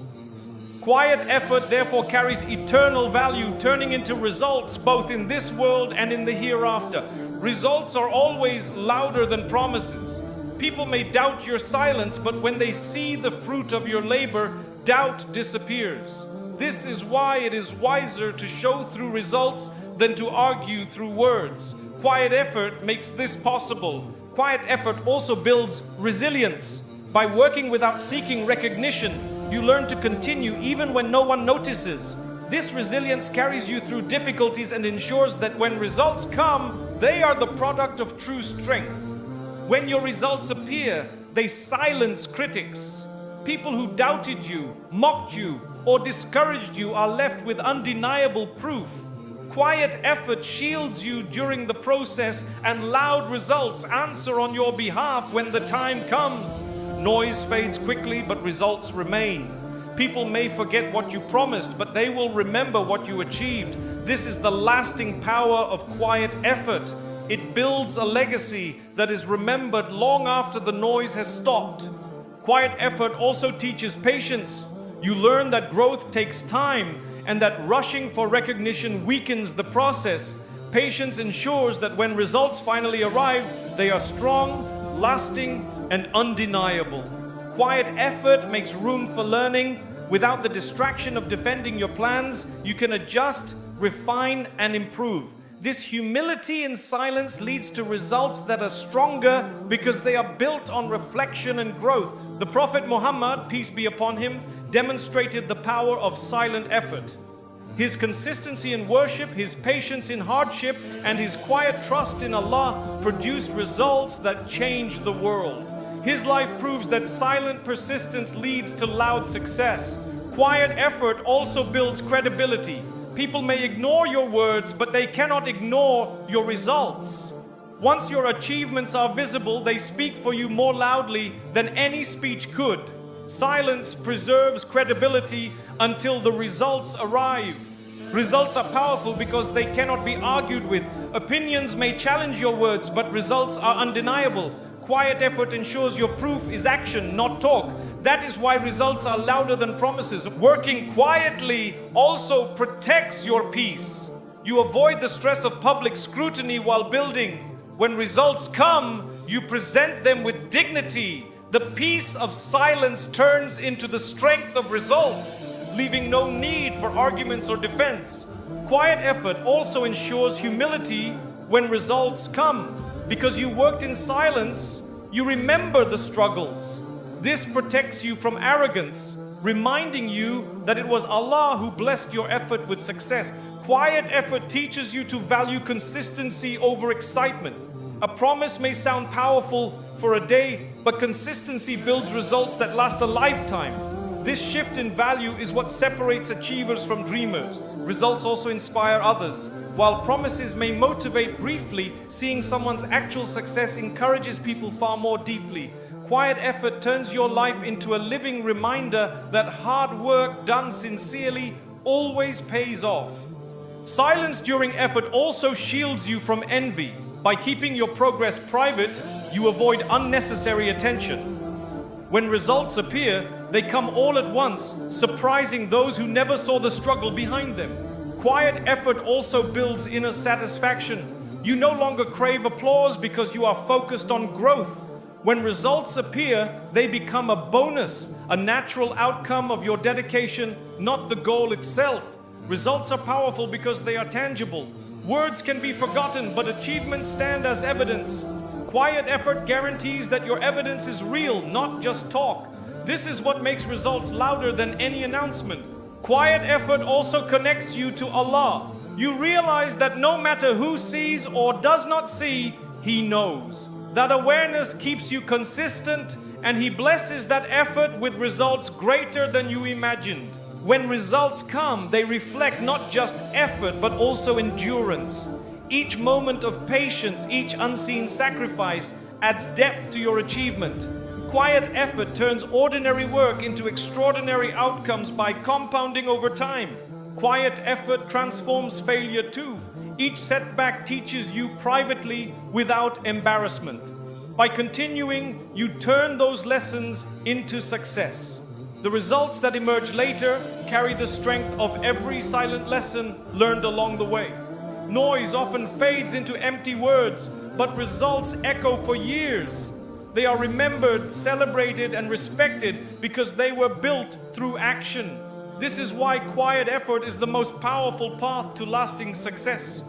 Quiet effort therefore carries eternal value, turning into results both in this world and in the hereafter. Results are always louder than promises. People may doubt your silence, but when they see the fruit of your labor, doubt disappears. This is why it is wiser to show through results than to argue through words. Quiet effort makes this possible. Quiet effort also builds resilience. By working without seeking recognition, you learn to continue even when no one notices. This resilience carries you through difficulties and ensures that when results come, they are the product of true strength. When your results appear, they silence critics. People who doubted you, mocked you, or discouraged you are left with undeniable proof. Quiet effort shields you during the process, and loud results answer on your behalf when the time comes. Noise fades quickly, but results remain. People may forget what you promised, but they will remember what you achieved. This is the lasting power of quiet effort. It builds a legacy that is remembered long after the noise has stopped. Quiet effort also teaches patience. You learn that growth takes time and that rushing for recognition weakens the process. Patience ensures that when results finally arrive, they are strong, lasting, and undeniable. Quiet effort makes room for learning. Without the distraction of defending your plans, you can adjust, refine, and improve. This humility in silence leads to results that are stronger because they are built on reflection and growth. The Prophet Muhammad, peace be upon him, demonstrated the power of silent effort. His consistency in worship, his patience in hardship, and his quiet trust in Allah produced results that changed the world. His life proves that silent persistence leads to loud success. Quiet effort also builds credibility. People may ignore your words, but they cannot ignore your results. Once your achievements are visible, they speak for you more loudly than any speech could. Silence preserves credibility until the results arrive. Results are powerful because they cannot be argued with. Opinions may challenge your words, but results are undeniable. Quiet effort ensures your proof is action, not talk. That is why results are louder than promises. Working quietly also protects your peace. You avoid the stress of public scrutiny while building. When results come, you present them with dignity. The peace of silence turns into the strength of results, leaving no need for arguments or defense. Quiet effort also ensures humility when results come. Because you worked in silence, you remember the struggles. This protects you from arrogance, reminding you that it was Allah who blessed your effort with success. Quiet effort teaches you to value consistency over excitement. A promise may sound powerful for a day, but consistency builds results that last a lifetime. This shift in value is what separates achievers from dreamers. Results also inspire others. While promises may motivate briefly, seeing someone's actual success encourages people far more deeply. Quiet effort turns your life into a living reminder that hard work done sincerely always pays off. Silence during effort also shields you from envy. By keeping your progress private, you avoid unnecessary attention. When results appear, they come all at once, surprising those who never saw the struggle behind them. Quiet effort also builds inner satisfaction. You no longer crave applause because you are focused on growth. When results appear, they become a bonus, a natural outcome of your dedication, not the goal itself. Results are powerful because they are tangible. Words can be forgotten, but achievements stand as evidence. Quiet effort guarantees that your evidence is real, not just talk. This is what makes results louder than any announcement. Quiet effort also connects you to Allah. You realize that no matter who sees or does not see, He knows. That awareness keeps you consistent, and He blesses that effort with results greater than you imagined. When results come, they reflect not just effort, but also endurance. Each moment of patience, each unseen sacrifice adds depth to your achievement. Quiet effort turns ordinary work into extraordinary outcomes by compounding over time. Quiet effort transforms failure too. Each setback teaches you privately without embarrassment. By continuing, you turn those lessons into success. The results that emerge later carry the strength of every silent lesson learned along the way. Noise often fades into empty words, but results echo for years. They are remembered, celebrated, and respected because they were built through action. This is why quiet effort is the most powerful path to lasting success.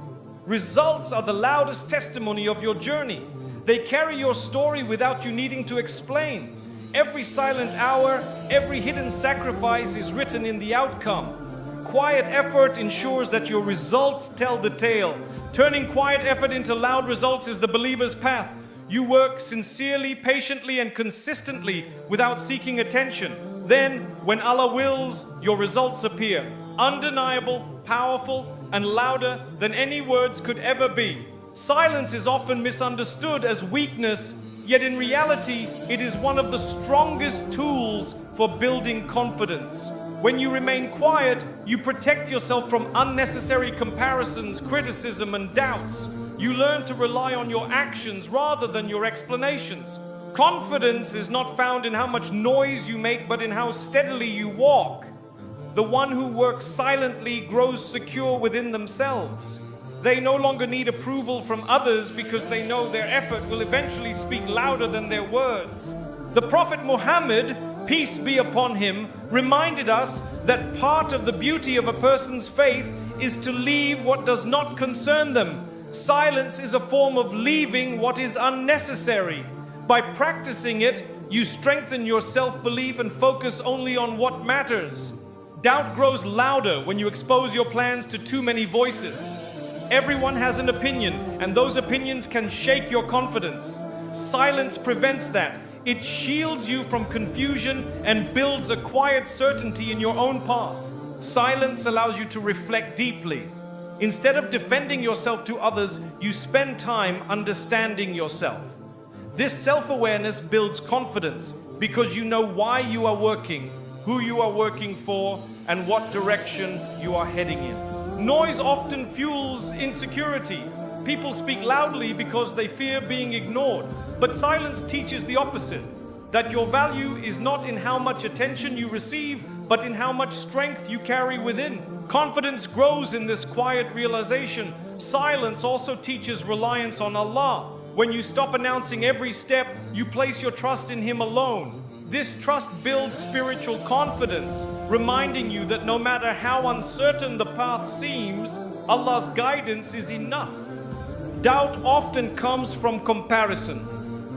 Results are the loudest testimony of your journey. They carry your story without you needing to explain. Every silent hour, every hidden sacrifice is written in the outcome. Quiet effort ensures that your results tell the tale. Turning quiet effort into loud results is the believer's path. You work sincerely, patiently, and consistently without seeking attention. Then, when Allah wills, your results appear. Undeniable, powerful, and louder than any words could ever be. Silence is often misunderstood as weakness, yet in reality, it is one of the strongest tools for building confidence. When you remain quiet, you protect yourself from unnecessary comparisons, criticism, and doubts. You learn to rely on your actions rather than your explanations. Confidence is not found in how much noise you make, but in how steadily you walk. The one who works silently grows secure within themselves. They no longer need approval from others because they know their effort will eventually speak louder than their words. The Prophet Muhammad, peace be upon him, reminded us that part of the beauty of a person's faith is to leave what does not concern them. Silence is a form of leaving what is unnecessary. By practicing it, you strengthen your self-belief and focus only on what matters. Doubt grows louder when you expose your plans to too many voices. Everyone has an opinion, and those opinions can shake your confidence. Silence prevents that. It shields you from confusion and builds a quiet certainty in your own path. Silence allows you to reflect deeply. Instead of defending yourself to others, you spend time understanding yourself. This self-awareness builds confidence because you know why you are working, who you are working for, and what direction you are heading in. Noise often fuels insecurity. People speak loudly because they fear being ignored. But silence teaches the opposite, that your value is not in how much attention you receive, but in how much strength you carry within. Confidence grows in this quiet realization. Silence also teaches reliance on Allah. When you stop announcing every step, you place your trust in Him alone. This trust builds spiritual confidence, reminding you that no matter how uncertain the path seems, Allah's guidance is enough. Doubt often comes from comparison.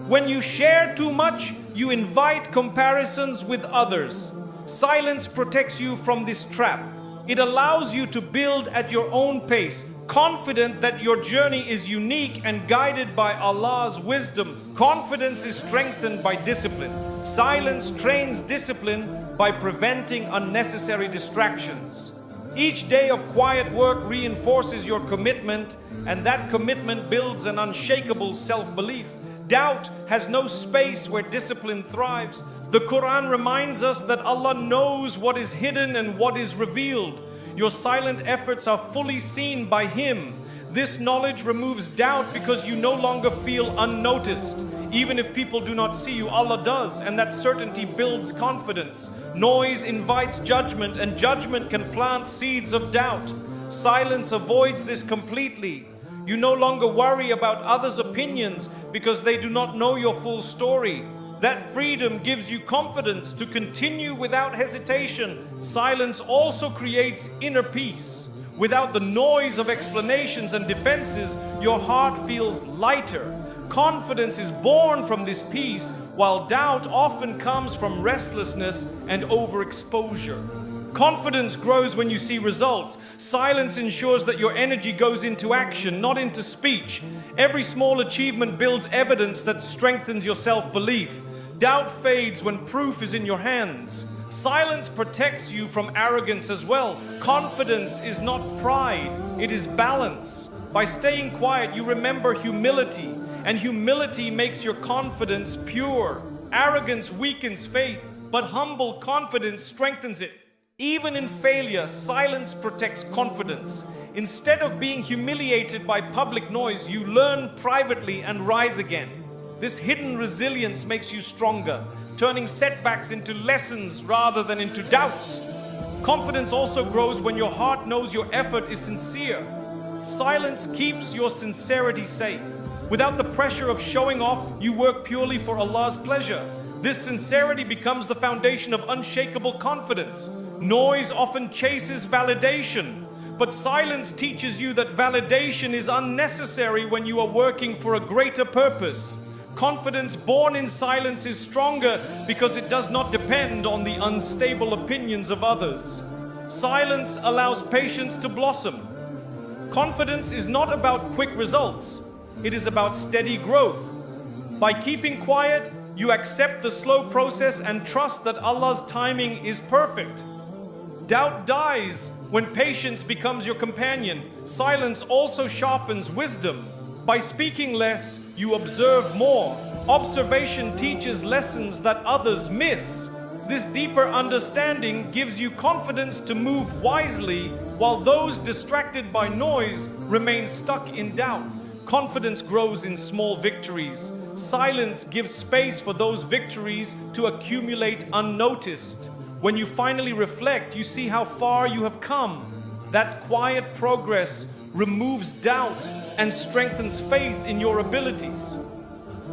When you share too much, you invite comparisons with others. Silence protects you from this trap. It allows you to build at your own pace, confident that your journey is unique and guided by Allah's wisdom. Confidence is strengthened by discipline. Silence trains discipline by preventing unnecessary distractions. Each day of quiet work reinforces your commitment, and that commitment builds an unshakable self-belief. Doubt has no space where discipline thrives. The Quran reminds us that Allah knows what is hidden and what is revealed. Your silent efforts are fully seen by Him. This knowledge removes doubt because you no longer feel unnoticed. Even if people do not see you, Allah does, and that certainty builds confidence. Noise invites judgment, and judgment can plant seeds of doubt. Silence avoids this completely. You no longer worry about others' opinions because they do not know your full story. That freedom gives you confidence to continue without hesitation. Silence also creates inner peace. Without the noise of explanations and defenses, your heart feels lighter. Confidence is born from this peace, while doubt often comes from restlessness and overexposure. Confidence grows when you see results. Silence ensures that your energy goes into action, not into speech. Every small achievement builds evidence that strengthens your self-belief. Doubt fades when proof is in your hands. Silence protects you from arrogance as well. Confidence is not pride, it is balance. By staying quiet, you remember humility, and humility makes your confidence pure. Arrogance weakens faith, but humble confidence strengthens it. Even in failure, silence protects confidence. Instead of being humiliated by public noise, you learn privately and rise again. This hidden resilience makes you stronger, turning setbacks into lessons rather than into doubts. Confidence also grows when your heart knows your effort is sincere. Silence keeps your sincerity safe. Without the pressure of showing off, you work purely for Allah's pleasure. This sincerity becomes the foundation of unshakable confidence. Noise often chases validation, but silence teaches you that validation is unnecessary when you are working for a greater purpose. Confidence born in silence is stronger because it does not depend on the unstable opinions of others. Silence allows patience to blossom. Confidence is not about quick results, it is about steady growth. By keeping quiet, you accept the slow process and trust that Allah's timing is perfect. Doubt dies when patience becomes your companion. Silence also sharpens wisdom. By speaking less, you observe more. Observation teaches lessons that others miss. This deeper understanding gives you confidence to move wisely, while those distracted by noise remain stuck in doubt. Confidence grows in small victories. Silence gives space for those victories to accumulate unnoticed. When you finally reflect, you see how far you have come. That quiet progress removes doubt and strengthens faith in your abilities.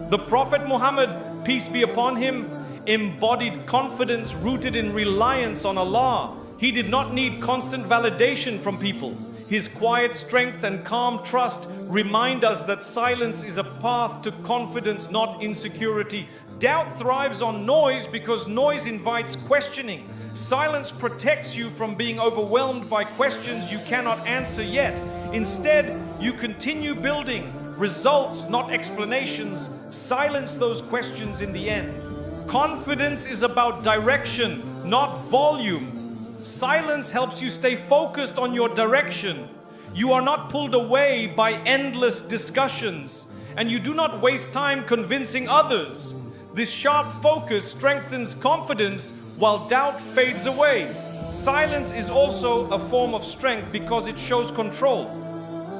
The Prophet Muhammad, peace be upon him, embodied confidence rooted in reliance on Allah. He did not need constant validation from people. His quiet strength and calm trust remind us that silence is a path to confidence, not insecurity. Doubt thrives on noise because noise invites questioning. Silence protects you from being overwhelmed by questions you cannot answer yet. Instead, you continue building results, not explanations. Silence those questions in the end. Confidence is about direction, not volume. Silence helps you stay focused on your direction. You are not pulled away by endless discussions, and you do not waste time convincing others. This sharp focus strengthens confidence while doubt fades away. Silence is also a form of strength because it shows control.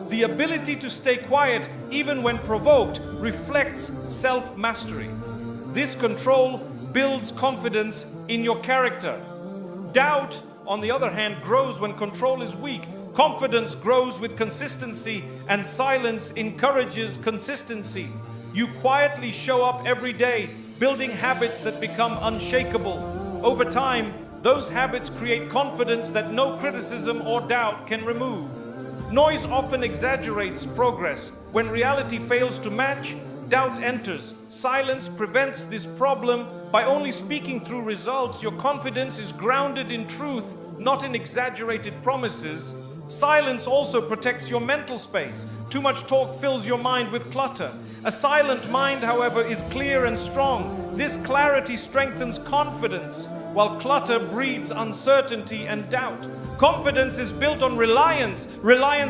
The ability to stay quiet even when provoked reflects self-mastery. This control builds confidence in your character. Doubt, on the other hand, grows when control is weak. Confidence grows with consistency, and silence encourages consistency. You quietly show up every day, building habits that become unshakable. Over time, those habits create confidence that no criticism or doubt can remove. Noise often exaggerates progress. When reality fails to match, doubt enters. Silence prevents this problem. By only speaking through results, your confidence is grounded in truth, not in exaggerated promises. Silence also protects your mental space. Too much talk fills your mind with clutter. A silent mind, however, is clear and strong. This clarity strengthens confidence, while clutter breeds uncertainty and doubt. Confidence is built on reliance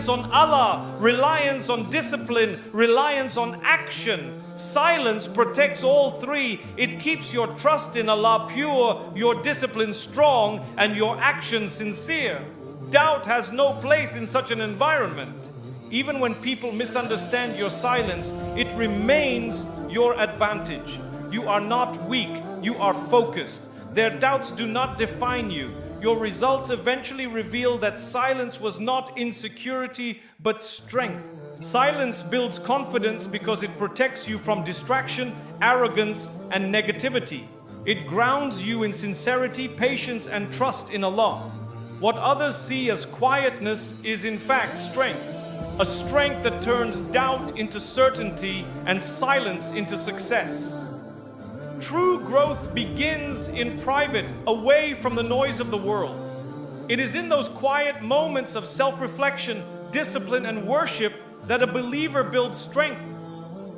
on Allah, reliance on discipline, reliance on action. Silence protects all three. It keeps your trust in Allah pure, your discipline strong, and your action sincere. Doubt has no place in such an environment. Even when people misunderstand your silence, it remains your advantage. You are not weak, you are focused. Their doubts do not define you. Your results eventually reveal that silence was not insecurity, but strength. Silence builds confidence because it protects you from distraction, arrogance, and negativity. It grounds you in sincerity, patience, and trust in Allah. What others see as quietness is in fact strength. A strength that turns doubt into certainty and silence into success. True growth begins in private, away from the noise of the world. It is in those quiet moments of self-reflection, discipline, and worship that a believer builds strength.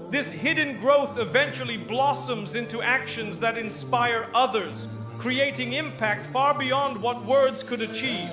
This hidden growth eventually blossoms into actions that inspire others, creating impact far beyond what words could achieve.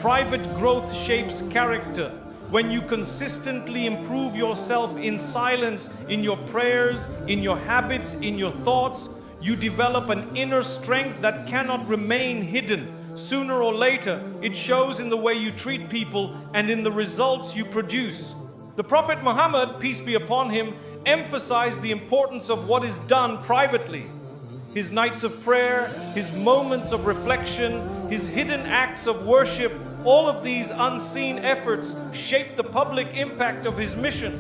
Private growth shapes character. When you consistently improve yourself in silence, in your prayers, in your habits, in your thoughts, you develop an inner strength that cannot remain hidden. Sooner or later, it shows in the way you treat people and in the results you produce. The Prophet Muhammad, peace be upon him, emphasized the importance of what is done privately. His nights of prayer, his moments of reflection, his hidden acts of worship, all of these unseen efforts shape the public impact of his mission.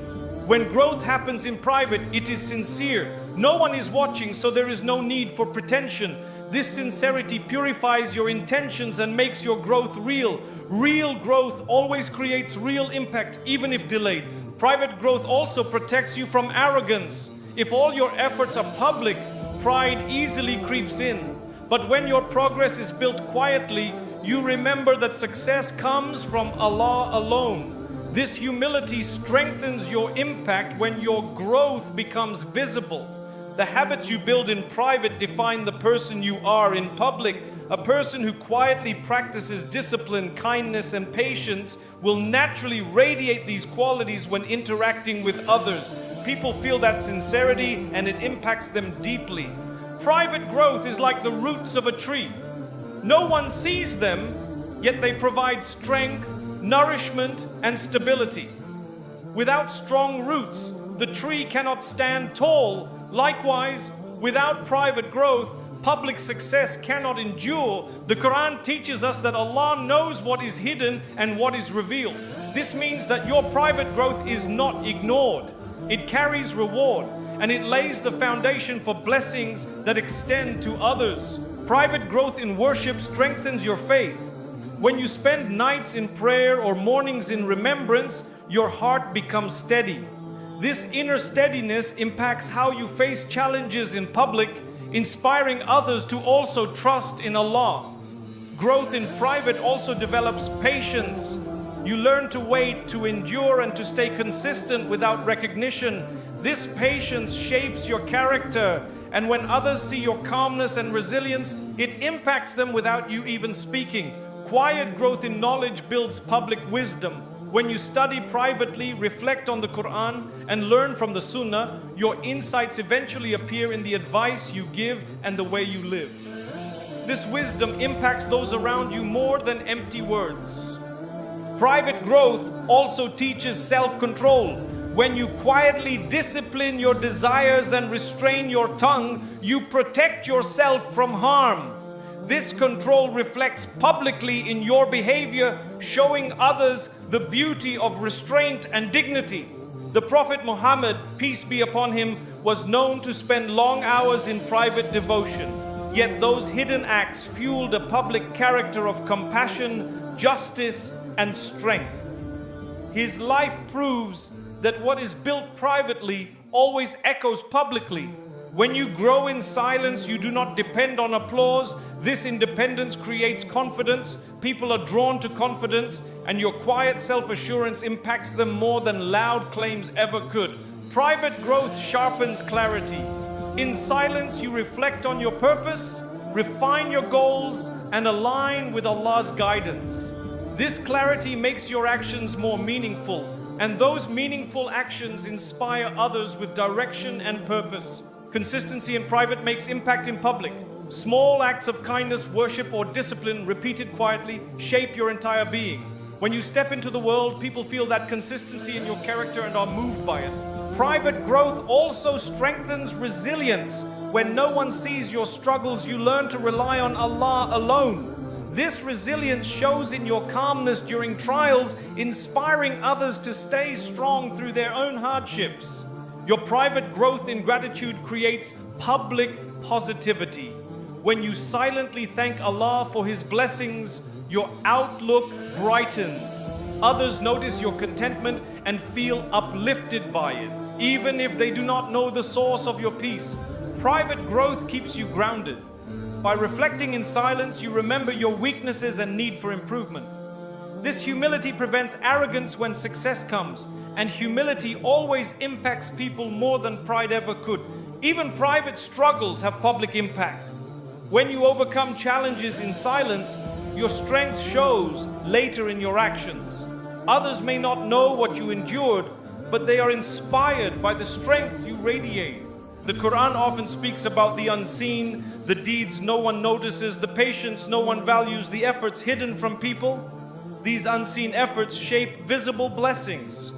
When growth happens in private, it is sincere. No one is watching, so there is no need for pretension. This sincerity purifies your intentions and makes your growth real. Real growth always creates real impact, even if delayed. Private growth also protects you from arrogance. If all your efforts are public, pride easily creeps in. But when your progress is built quietly, you remember that success comes from Allah alone. This humility strengthens your impact when your growth becomes visible. The habits you build in private define the person you are in public. A person who quietly practices discipline, kindness, and patience will naturally radiate these qualities when interacting with others. People feel that sincerity and it impacts them deeply. Private growth is like the roots of a tree. No one sees them, yet they provide strength, nourishment, and stability. Without strong roots, the tree cannot stand tall. Likewise, without private growth, public success cannot endure. The Quran teaches us that Allah knows what is hidden and what is revealed. This means that your private growth is not ignored. It carries reward, and it lays the foundation for blessings that extend to others. Private growth in worship strengthens your faith. When you spend nights in prayer or mornings in remembrance, your heart becomes steady. This inner steadiness impacts how you face challenges in public, inspiring others to also trust in Allah. Growth in private also develops patience. You learn to wait, to endure, and to stay consistent without recognition. This patience shapes your character, and when others see your calmness and resilience, it impacts them without you even speaking. Quiet growth in knowledge builds public wisdom. When you study privately, reflect on the Quran, and learn from the Sunnah, your insights eventually appear in the advice you give and the way you live. This wisdom impacts those around you more than empty words. Private growth also teaches self-control. When you quietly discipline your desires and restrain your tongue, you protect yourself from harm. This control reflects publicly in your behavior, showing others the beauty of restraint and dignity. The Prophet Muhammad, peace be upon him, was known to spend long hours in private devotion. Yet those hidden acts fueled a public character of compassion, justice, and strength. His life proves that what is built privately always echoes publicly. When you grow in silence, you do not depend on applause. This independence creates confidence. People are drawn to confidence, and your quiet self-assurance impacts them more than loud claims ever could. Private growth sharpens clarity. In silence, you reflect on your purpose, refine your goals, and align with Allah's guidance. This clarity makes your actions more meaningful, and those meaningful actions inspire others with direction and purpose. Consistency in private makes impact in public. Small acts of kindness, worship, or discipline repeated quietly shape your entire being. When you step into the world, people feel that consistency in your character and are moved by it. Private growth also strengthens resilience. When no one sees your struggles, you learn to rely on Allah alone. This resilience shows in your calmness during trials, inspiring others to stay strong through their own hardships. Your private growth in gratitude creates public positivity. When you silently thank Allah for His blessings, your outlook brightens. Others notice your contentment and feel uplifted by it, even if they do not know the source of your peace. Private growth keeps you grounded. By reflecting in silence, you remember your weaknesses and need for improvement. This humility prevents arrogance when success comes, and humility always impacts people more than pride ever could. Even private struggles have public impact. When you overcome challenges in silence, your strength shows later in your actions. Others may not know what you endured, but they are inspired by the strength you radiate. The Quran often speaks about the unseen, the deeds no one notices, the patience no one values, the efforts hidden from people. These unseen efforts shape visible blessings.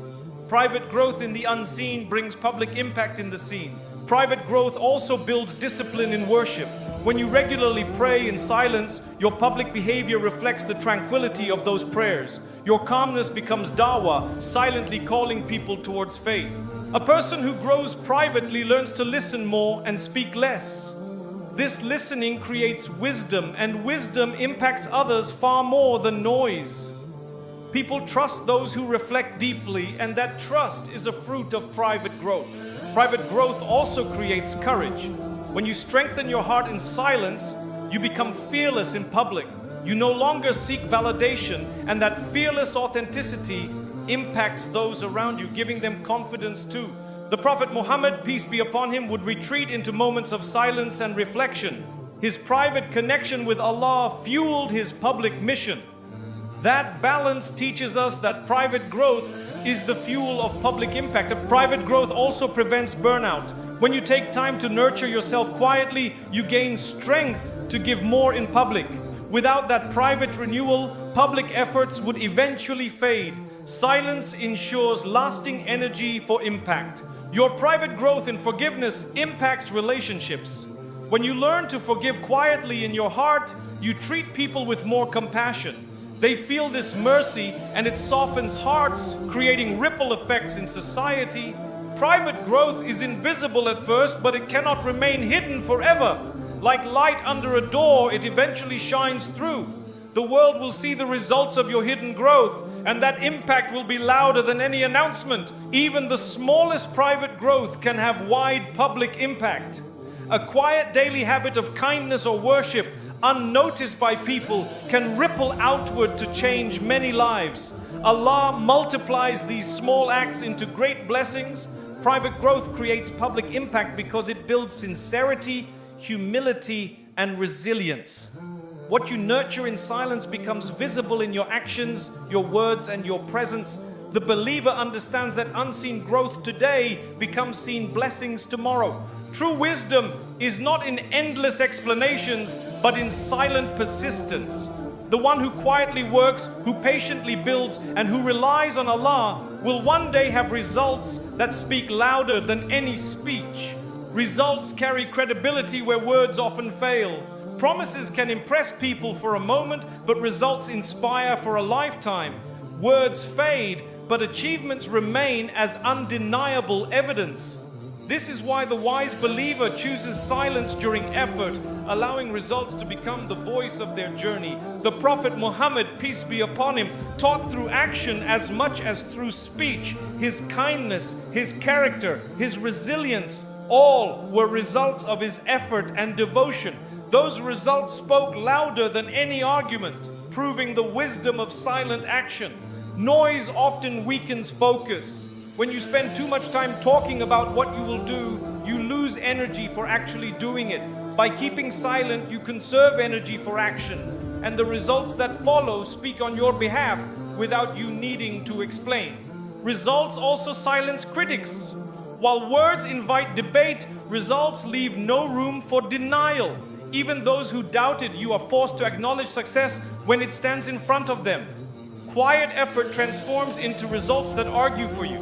Private growth in the unseen brings public impact in the seen. Private growth also builds discipline in worship. When you regularly pray in silence, your public behavior reflects the tranquility of those prayers. Your calmness becomes dawah, silently calling people towards faith. A person who grows privately learns to listen more and speak less. This listening creates wisdom, and wisdom impacts others far more than noise. People trust those who reflect deeply, and that trust is a fruit of private growth. Private growth also creates courage. When you strengthen your heart in silence, you become fearless in public. You no longer seek validation, and that fearless authenticity impacts those around you, giving them confidence too. The Prophet Muhammad, peace be upon him, would retreat into moments of silence and reflection. His private connection with Allah fueled his public mission. That balance teaches us that private growth is the fuel of public impact. Private growth also prevents burnout. When you take time to nurture yourself quietly, you gain strength to give more in public. Without that private renewal, public efforts would eventually fade. Silence ensures lasting energy for impact. Your private growth in forgiveness impacts relationships. When you learn to forgive quietly in your heart, you treat people with more compassion. They feel this mercy and it softens hearts, creating ripple effects in society. Private growth is invisible at first, but it cannot remain hidden forever. Like light under a door, it eventually shines through. The world will see the results of your hidden growth, and that impact will be louder than any announcement. Even the smallest private growth can have wide public impact. A quiet daily habit of kindness or worship, unnoticed by people, can ripple outward to change many lives. Allah multiplies these small acts into great blessings. Private growth creates public impact because it builds sincerity, humility, and resilience. What you nurture in silence becomes visible in your actions, your words, and your presence. The believer understands that unseen growth today becomes seen blessings tomorrow. True wisdom is not in endless explanations, but in silent persistence. The one who quietly works, who patiently builds, and who relies on Allah will one day have results that speak louder than any speech. Results carry credibility where words often fail. Promises can impress people for a moment, but results inspire for a lifetime. Words fade, but achievements remain as undeniable evidence. This is why the wise believer chooses silence during effort, allowing results to become the voice of their journey. The Prophet Muhammad, peace be upon him, taught through action as much as through speech. His kindness, his character, his resilience, all were results of his effort and devotion. Those results spoke louder than any argument, proving the wisdom of silent action. Noise often weakens focus. When you spend too much time talking about what you will do, you lose energy for actually doing it. By keeping silent, you conserve energy for action, and the results that follow speak on your behalf without you needing to explain. Results also silence critics. While words invite debate, results leave no room for denial. Even those who doubted you are forced to acknowledge success when it stands in front of them. Quiet effort transforms into results that argue for you.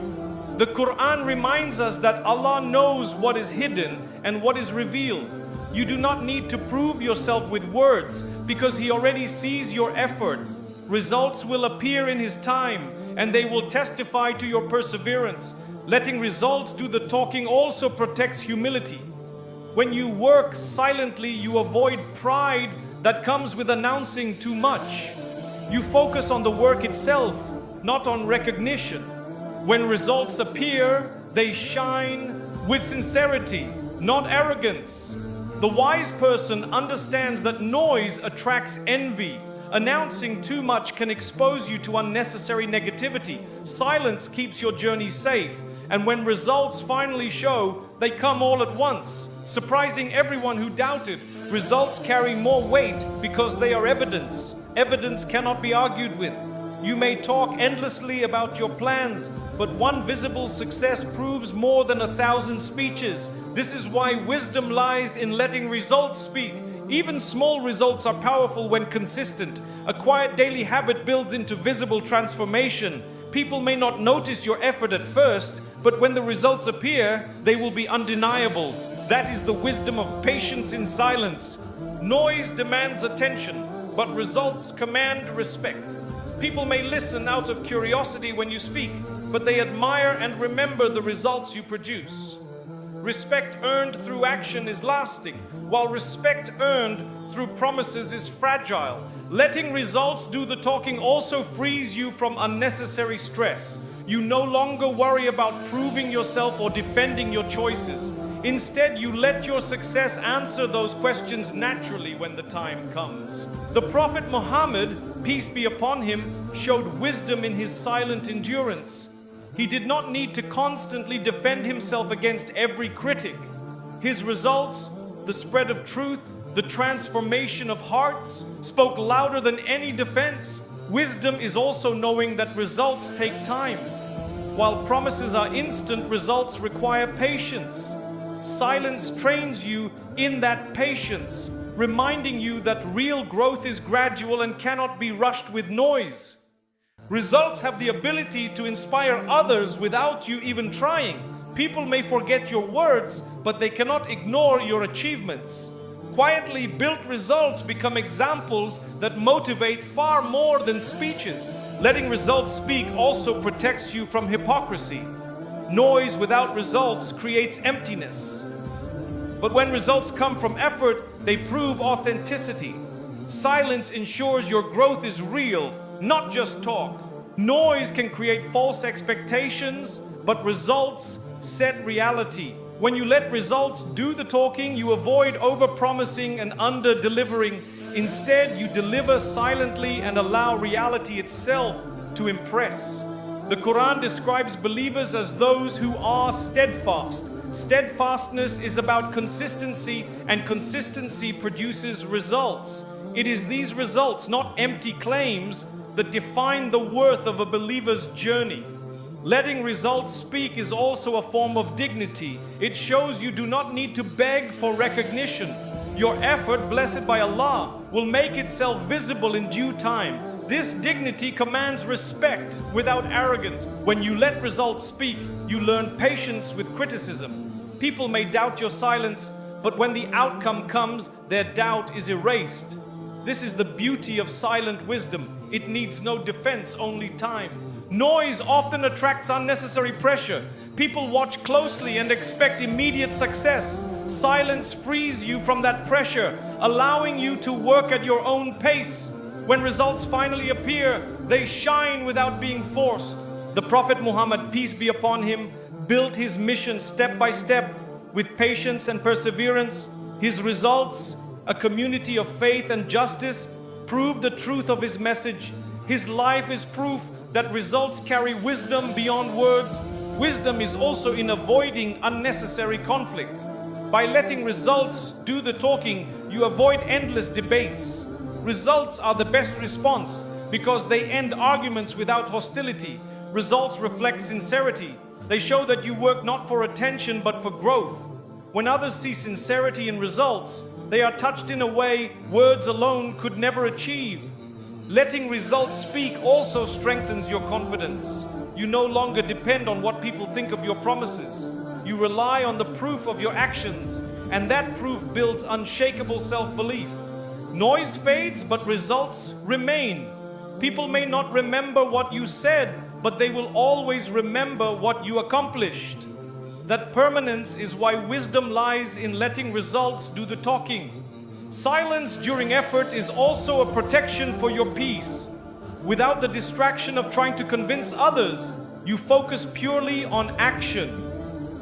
The Quran reminds us that Allah knows what is hidden and what is revealed. You do not need to prove yourself with words because He already sees your effort. Results will appear in His time and they will testify to your perseverance. Letting results do the talking also protects humility. When you work silently, you avoid pride that comes with announcing too much. You focus on the work itself, not on recognition. When results appear, they shine with sincerity, not arrogance. The wise person understands that noise attracts envy. Announcing too much can expose you to unnecessary negativity. Silence keeps your journey safe. And when results finally show, they come all at once, surprising everyone who doubted. Results carry more weight because they are evidence. Evidence cannot be argued with. You may talk endlessly about your plans, but one visible success proves more than 1,000 speeches. This is why wisdom lies in letting results speak. Even small results are powerful when consistent. A quiet daily habit builds into visible transformation. People may not notice your effort at first, but when the results appear, they will be undeniable. That is the wisdom of patience in silence. Noise demands attention, but results command respect. People may listen out of curiosity when you speak, but they admire and remember the results you produce. Respect earned through action is lasting, while respect earned through promises is fragile. Letting results do the talking also frees you from unnecessary stress. You no longer worry about proving yourself or defending your choices. Instead, you let your success answer those questions naturally when the time comes. The Prophet Muhammad, peace be upon him, showed wisdom in his silent endurance. He did not need to constantly defend himself against every critic. His results, the spread of truth, the transformation of hearts, spoke louder than any defense. Wisdom is also knowing that results take time. While promises are instant, results require patience. Silence trains you in that patience, reminding you that real growth is gradual and cannot be rushed with noise. Results have the ability to inspire others without you even trying. People may forget your words, but they cannot ignore your achievements. Quietly built results become examples that motivate far more than speeches. Letting results speak also protects you from hypocrisy. Noise without results creates emptiness. But when results come from effort, they prove authenticity. Silence ensures your growth is real, not just talk. Noise can create false expectations, but results set reality. When you let results do the talking, you avoid over-promising and under-delivering. Instead, you deliver silently and allow reality itself to impress. The Quran describes believers as those who are steadfast. Steadfastness is about consistency, and consistency produces results. It is these results, not empty claims, that define the worth of a believer's journey. Letting results speak is also a form of dignity. It shows you do not need to beg for recognition. Your effort, blessed by Allah, will make itself visible in due time. This dignity commands respect without arrogance. When you let results speak, you learn patience with criticism. People may doubt your silence, but when the outcome comes, their doubt is erased. This is the beauty of silent wisdom. It needs no defense, only time. Noise often attracts unnecessary pressure. People watch closely and expect immediate success. Silence frees you from that pressure, allowing you to work at your own pace. When results finally appear, they shine without being forced. The Prophet Muhammad, peace be upon him, built his mission step by step with patience and perseverance. His results, a community of faith and justice, prove the truth of his message. His life is proof that results carry wisdom beyond words. Wisdom is also in avoiding unnecessary conflict. By letting results do the talking, you avoid endless debates. Results are the best response because they end arguments without hostility. Results reflect sincerity. They show that you work not for attention but for growth. When others see sincerity in results, they are touched in a way words alone could never achieve. Letting results speak also strengthens your confidence. You no longer depend on what people think of your promises. You rely on the proof of your actions, and that proof builds unshakable self-belief. Noise fades, but results remain. People may not remember what you said, but they will always remember what you accomplished. That permanence is why wisdom lies in letting results do the talking. Silence during effort is also a protection for your peace. Without the distraction of trying to convince others, you focus purely on action.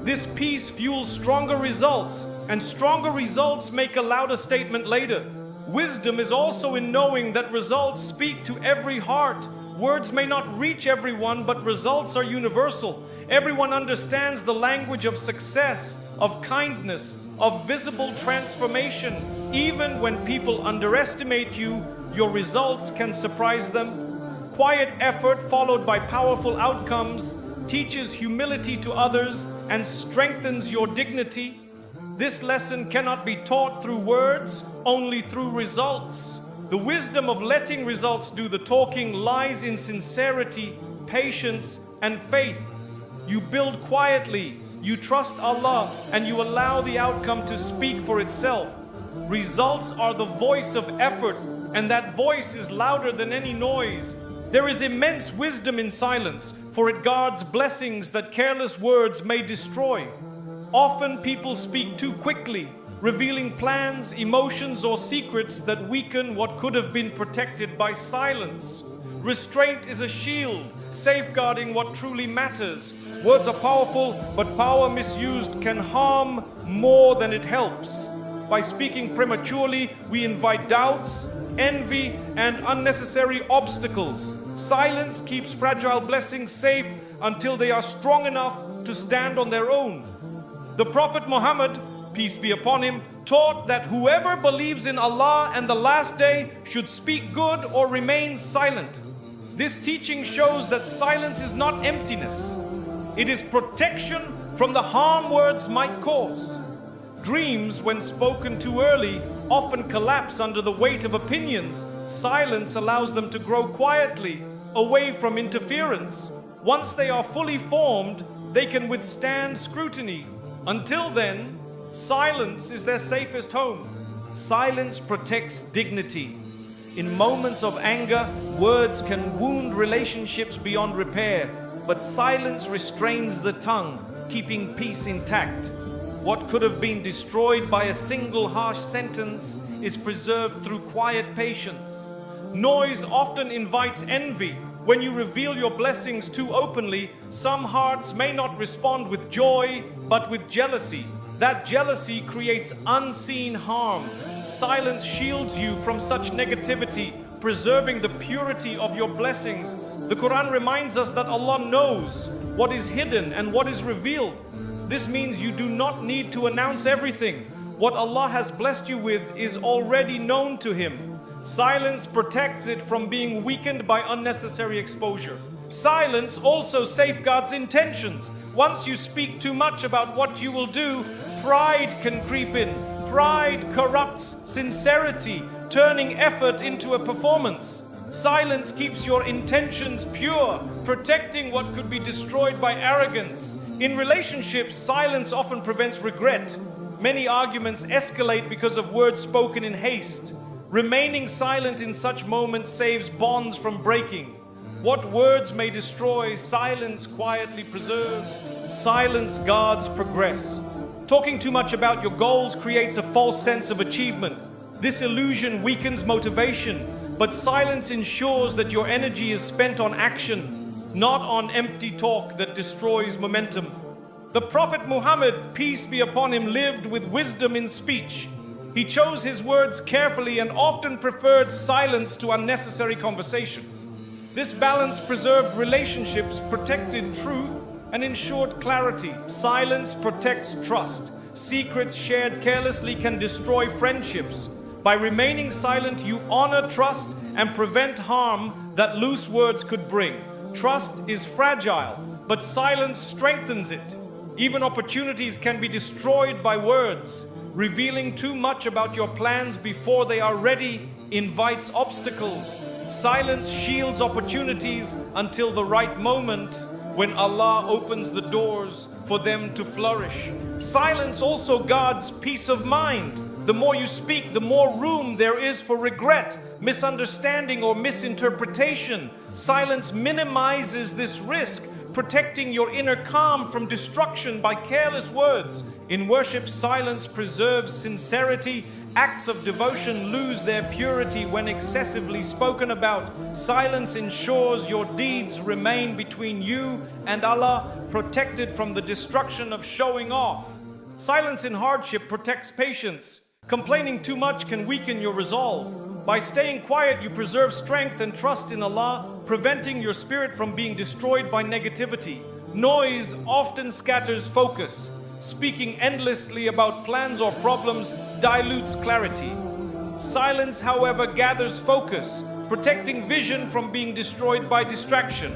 This peace fuels stronger results, and stronger results make a louder statement later. Wisdom is also in knowing that results speak to every heart. Words may not reach everyone, but results are universal. Everyone understands the language of success, of kindness, of visible transformation. Even when people underestimate you, your results can surprise them. Quiet effort followed by powerful outcomes teaches humility to others and strengthens your dignity. This lesson cannot be taught through words, only through results. The wisdom of letting results do the talking lies in sincerity, patience, and faith. You build quietly, you trust Allah, and you allow the outcome to speak for itself. Results are the voice of effort, and that voice is louder than any noise. There is immense wisdom in silence, for it guards blessings that careless words may destroy. Often people speak too quickly, revealing plans, emotions, or secrets that weaken what could have been protected by silence. Restraint is a shield, safeguarding what truly matters. Words are powerful, but power misused can harm more than it helps. By speaking prematurely, we invite doubts, envy, and unnecessary obstacles. Silence keeps fragile blessings safe until they are strong enough to stand on their own. The Prophet Muhammad, peace be upon him, taught that whoever believes in Allah and the last day should speak good or remain silent. This teaching shows that silence is not emptiness. It is protection from the harm words might cause. Dreams, when spoken too early, often collapse under the weight of opinions. Silence allows them to grow quietly, away from interference. Once they are fully formed, they can withstand scrutiny. Until then, silence is their safest home. Silence protects dignity. In moments of anger, words can wound relationships beyond repair, but silence restrains the tongue, keeping peace intact. What could have been destroyed by a single harsh sentence is preserved through quiet patience. Noise often invites envy. When you reveal your blessings too openly, some hearts may not respond with joy, but with jealousy. That jealousy creates unseen harm. Silence shields you from such negativity, preserving the purity of your blessings. The Quran reminds us that Allah knows what is hidden and what is revealed. This means you do not need to announce everything. What Allah has blessed you with is already known to Him. Silence protects it from being weakened by unnecessary exposure. Silence also safeguards intentions. Once you speak too much about what you will do, pride can creep in. pride corrupts sincerity, turning effort into a performance. Silence keeps your intentions pure, protecting what could be destroyed by arrogance. In relationships, silence often prevents regret. Many arguments escalate because of words spoken in haste. Remaining silent in such moments saves bonds from breaking. What words may destroy, silence quietly preserves. Silence guards progress. Talking too much about your goals creates a false sense of achievement. This illusion weakens motivation, but silence ensures that your energy is spent on action, not on empty talk that destroys momentum. The Prophet Muhammad, peace be upon him, lived with wisdom in speech. He chose his words carefully and often preferred silence to unnecessary conversation. This balance preserved relationships, protected truth, and ensured clarity. Silence protects trust. Secrets shared carelessly can destroy friendships. By remaining silent, you honor trust and prevent harm that loose words could bring. Trust is fragile, but silence strengthens it. Even opportunities can be destroyed by words. Revealing too much about your plans before they are ready invites obstacles. Silence shields opportunities until the right moment when Allah opens the doors for them to flourish. Silence also guards peace of mind. The more you speak, the more room there is for regret, misunderstanding, or misinterpretation. Silence minimizes this risk, protecting your inner calm from destruction by careless words. In worship, silence preserves sincerity. Acts of devotion lose their purity when excessively spoken about. Silence ensures your deeds remain between you and Allah, protected from the destruction of showing off. Silence in hardship protects patience. Complaining too much can weaken your resolve. By staying quiet, you preserve strength and trust in Allah, preventing your spirit from being destroyed by negativity. Noise often scatters focus. Speaking endlessly about plans or problems dilutes clarity. Silence, however, gathers focus, protecting vision from being destroyed by distraction.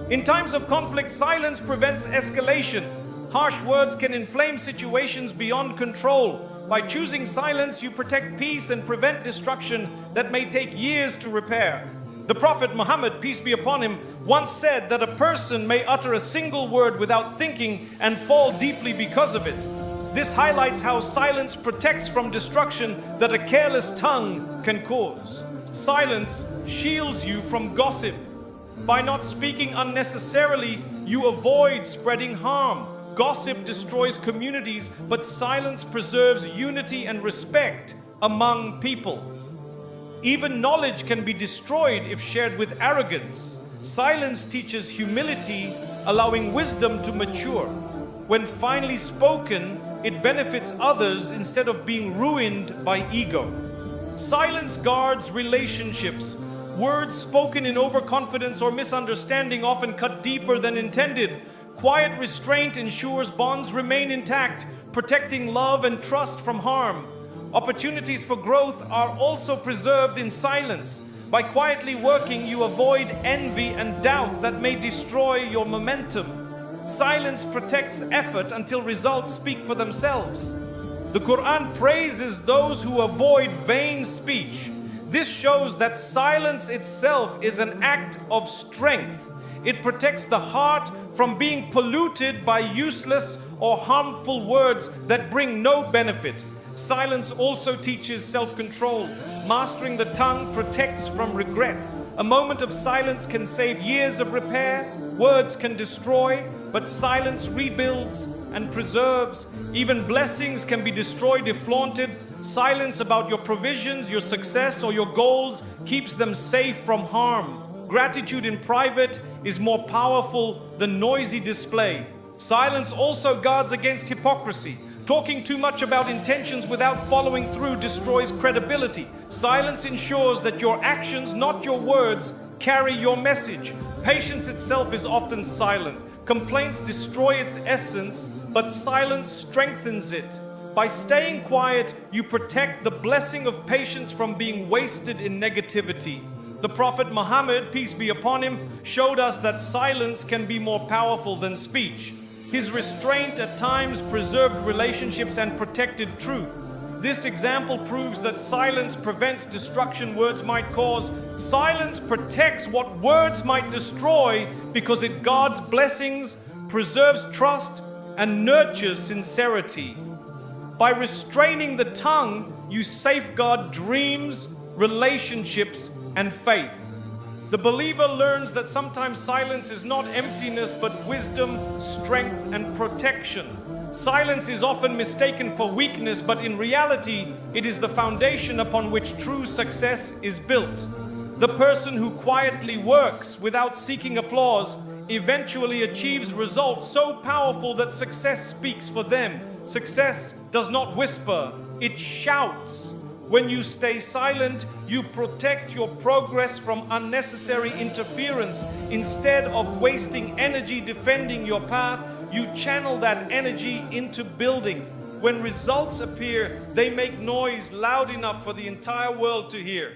In times of conflict, silence prevents escalation. Harsh words can inflame situations beyond control. By choosing silence, you protect peace and prevent destruction that may take years to repair. The Prophet Muhammad, peace be upon him, once said that a person may utter a single word without thinking and fall deeply because of it. This highlights how silence protects from destruction that a careless tongue can cause. Silence shields you from gossip. By not speaking unnecessarily, you avoid spreading harm. Gossip destroys communities, but silence preserves unity and respect among people. Even knowledge can be destroyed if shared with arrogance. Silence teaches humility, allowing wisdom to mature. When finally spoken, it benefits others instead of being ruined by ego. Silence guards relationships. Words spoken in overconfidence or misunderstanding often cut deeper than intended. Quiet restraint ensures bonds remain intact, protecting love and trust from harm. Opportunities for growth are also preserved in silence. By quietly working, you avoid envy and doubt that may destroy your momentum. Silence protects effort until results speak for themselves. The Quran praises those who avoid vain speech. This shows that silence itself is an act of strength. It protects the heart from being polluted by useless or harmful words that bring no benefit. Silence also teaches self-control. Mastering the tongue protects from regret. A moment of silence can save years of repair. Words can destroy, but silence rebuilds and preserves. Even blessings can be destroyed if flaunted. Silence about your provisions, your success, or your goals keeps them safe from harm. Gratitude in private is more powerful than noisy display. Silence also guards against hypocrisy. Talking too much about intentions without following through destroys credibility. Silence ensures that your actions, not your words, carry your message. Patience itself is often silent. Complaints destroy its essence, but silence strengthens it. By staying quiet, you protect the blessing of patience from being wasted in negativity. The Prophet Muhammad, peace be upon him, showed us that silence can be more powerful than speech. His restraint at times preserved relationships and protected truth. This example proves that silence prevents destruction words might cause. Silence protects what words might destroy because it guards blessings, preserves trust, and nurtures sincerity. By restraining the tongue, you safeguard dreams, relationships, and faith. The believer learns that sometimes silence is not emptiness but wisdom, strength, and protection. Silence is often mistaken for weakness, but in reality, it is the foundation upon which true success is built. The person who quietly works without seeking applause eventually achieves results so powerful that success speaks for them. Success does not whisper, it shouts. When you stay silent, you protect your progress from unnecessary interference. Instead of wasting energy defending your path, you channel that energy into building. When results appear, they make noise loud enough for the entire world to hear.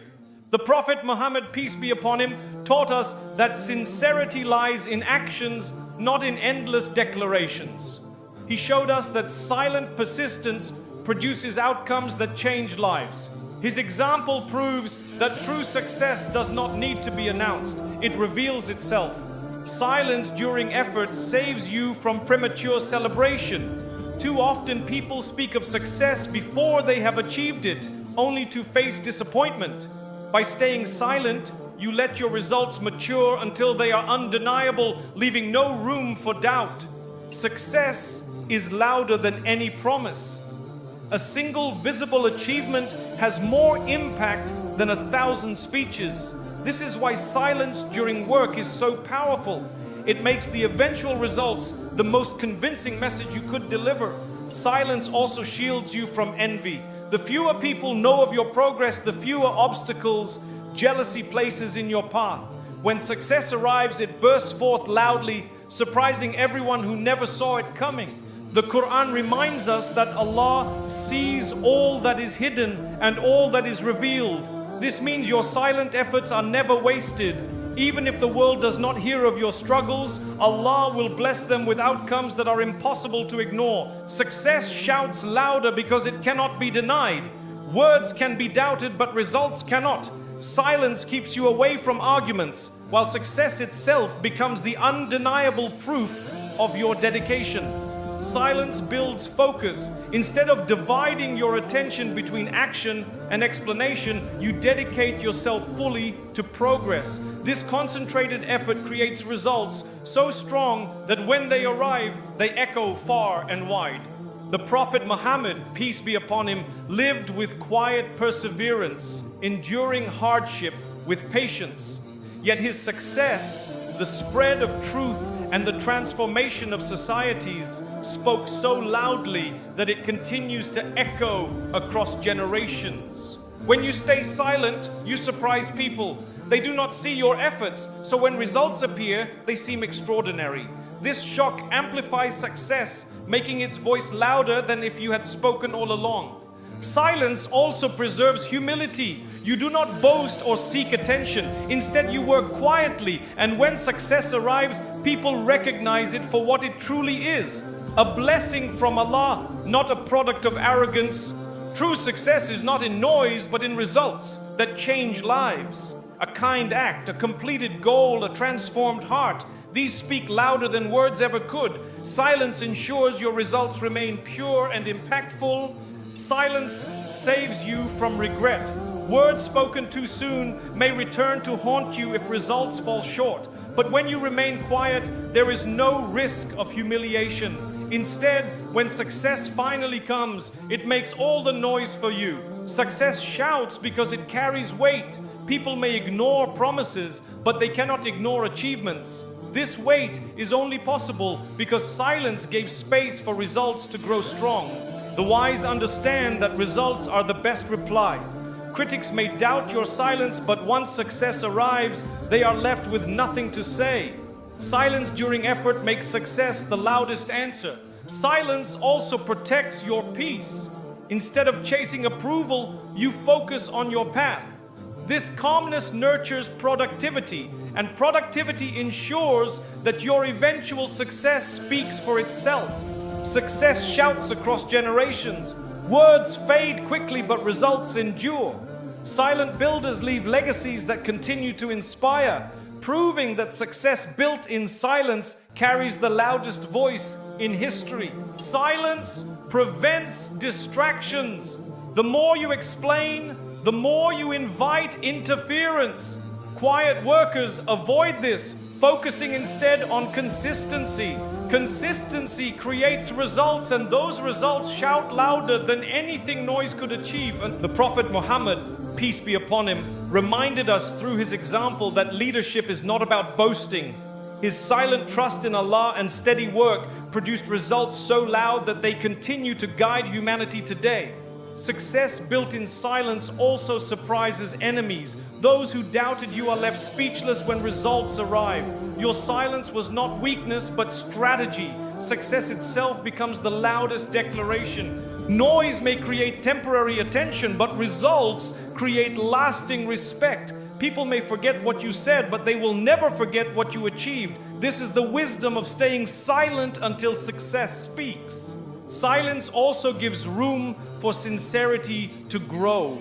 The Prophet Muhammad, peace be upon him, taught us that sincerity lies in actions, not in endless declarations. He showed us that silent persistence produces outcomes that change lives. His example proves that true success does not need to be announced. It reveals itself. Silence during effort saves you from premature celebration. Too often people speak of success before they have achieved it, only to face disappointment. By staying silent, you let your results mature until they are undeniable, leaving no room for doubt. Success is louder than any promise. A single visible achievement has more impact than 1,000 speeches. This is why silence during work is so powerful. It makes the eventual results the most convincing message you could deliver. Silence also shields you from envy. The fewer people know of your progress, the fewer obstacles jealousy places in your path. When success arrives, it bursts forth loudly, surprising everyone who never saw it coming. The Quran reminds us that Allah sees all that is hidden and all that is revealed. This means your silent efforts are never wasted. Even if the world does not hear of your struggles, Allah will bless them with outcomes that are impossible to ignore. Success shouts louder because it cannot be denied. Words can be doubted, but results cannot. Silence keeps you away from arguments, while success itself becomes the undeniable proof of your dedication. Silence builds focus. Instead of dividing your attention between action and explanation, you dedicate yourself fully to progress. This concentrated effort creates results so strong that when they arrive, they echo far and wide. The Prophet Muhammad, peace be upon him, lived with quiet perseverance, enduring hardship with patience. Yet his success, the spread of truth, and the transformation of societies spoke so loudly that it continues to echo across generations. When you stay silent, you surprise people. They do not see your efforts, so when results appear, they seem extraordinary. This shock amplifies success, making its voice louder than if you had spoken all along. Silence also preserves humility. You do not boast or seek attention. Instead, you work quietly, and when success arrives, people recognize it for what it truly is: a blessing from Allah, not a product of arrogance. True success is not in noise, but in results that change lives. A kind act, a completed goal, a transformed heart. These speak louder than words ever could. Silence ensures your results remain pure and impactful. Silence saves you from regret. Words spoken too soon may return to haunt you if results fall short. But when you remain quiet, there is no risk of humiliation. Instead, when success finally comes, it makes all the noise for you. Success shouts because it carries weight. People may ignore promises, but they cannot ignore achievements. This weight is only possible because silence gave space for results to grow strong. The wise understand that results are the best reply. Critics may doubt your silence, but once success arrives, they are left with nothing to say. Silence during effort makes success the loudest answer. Silence also protects your peace. Instead of chasing approval, you focus on your path. This calmness nurtures productivity, and productivity ensures that your eventual success speaks for itself. Success shouts across generations. Words fade quickly, but results endure. Silent builders leave legacies that continue to inspire, proving that success built in silence carries the loudest voice in history. Silence prevents distractions. The more you explain, the more you invite interference. Quiet workers avoid this, focusing instead on consistency. Consistency creates results, and those results shout louder than anything noise could achieve. And the Prophet Muhammad, peace be upon him, reminded us through his example that leadership is not about boasting. His silent trust in Allah and steady work produced results so loud that they continue to guide humanity today. Success built in silence also surprises enemies. Those who doubted you are left speechless when results arrive. Your silence was not weakness but strategy. Success itself becomes the loudest declaration. Noise may create temporary attention, but results create lasting respect. People may forget what you said, but they will never forget what you achieved. This is the wisdom of staying silent until success speaks. Silence also gives room for sincerity to grow.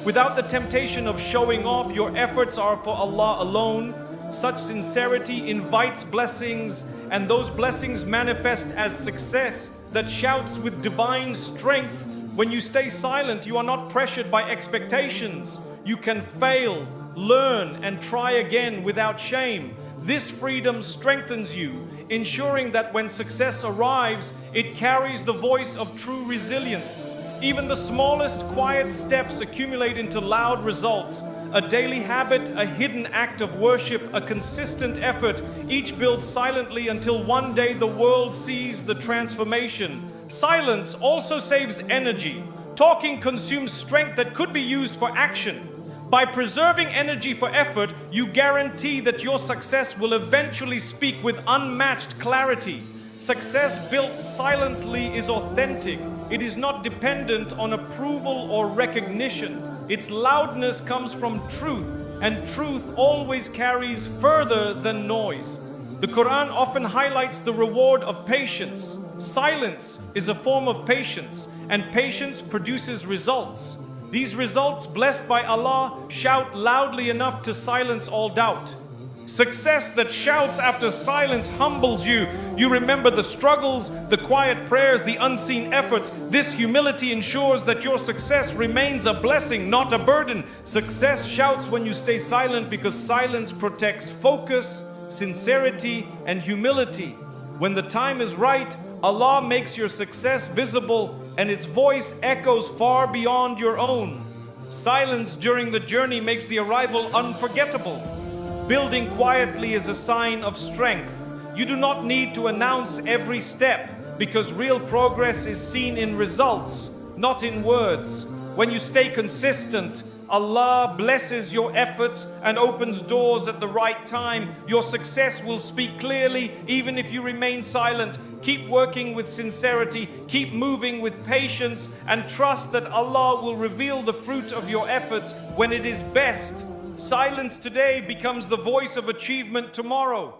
Without the temptation of showing off, your efforts are for Allah alone. Such sincerity invites blessings, and those blessings manifest as success that shouts with divine strength. When you stay silent, you are not pressured by expectations. You can fail, learn, and try again without shame. This freedom strengthens you, ensuring that when success arrives, it carries the voice of true resilience. Even the smallest quiet steps accumulate into loud results. A daily habit, a hidden act of worship, a consistent effort, each builds silently until one day the world sees the transformation. Silence also saves energy. Talking consumes strength that could be used for action. By preserving energy for effort, you guarantee that your success will eventually speak with unmatched clarity. Success built silently is authentic. It is not dependent on approval or recognition. Its loudness comes from truth, and truth always carries further than noise. The Quran often highlights the reward of patience. Silence is a form of patience, and patience produces results. These results, blessed by Allah, shout loudly enough to silence all doubt. Success that shouts after silence humbles you. You remember the struggles, the quiet prayers, the unseen efforts. This humility ensures that your success remains a blessing, not a burden. Success shouts when you stay silent because silence protects focus, sincerity, and humility. When the time is right, Allah makes your success visible, and its voice echoes far beyond your own. Silence during the journey makes the arrival unforgettable. Building quietly is a sign of strength. You do not need to announce every step, because real progress is seen in results, not in words. When you stay consistent, Allah blesses your efforts and opens doors at the right time. Your success will speak clearly even if you remain silent. Keep working with sincerity, keep moving with patience, and trust that Allah will reveal the fruit of your efforts when it is best. Silence today becomes the voice of achievement tomorrow.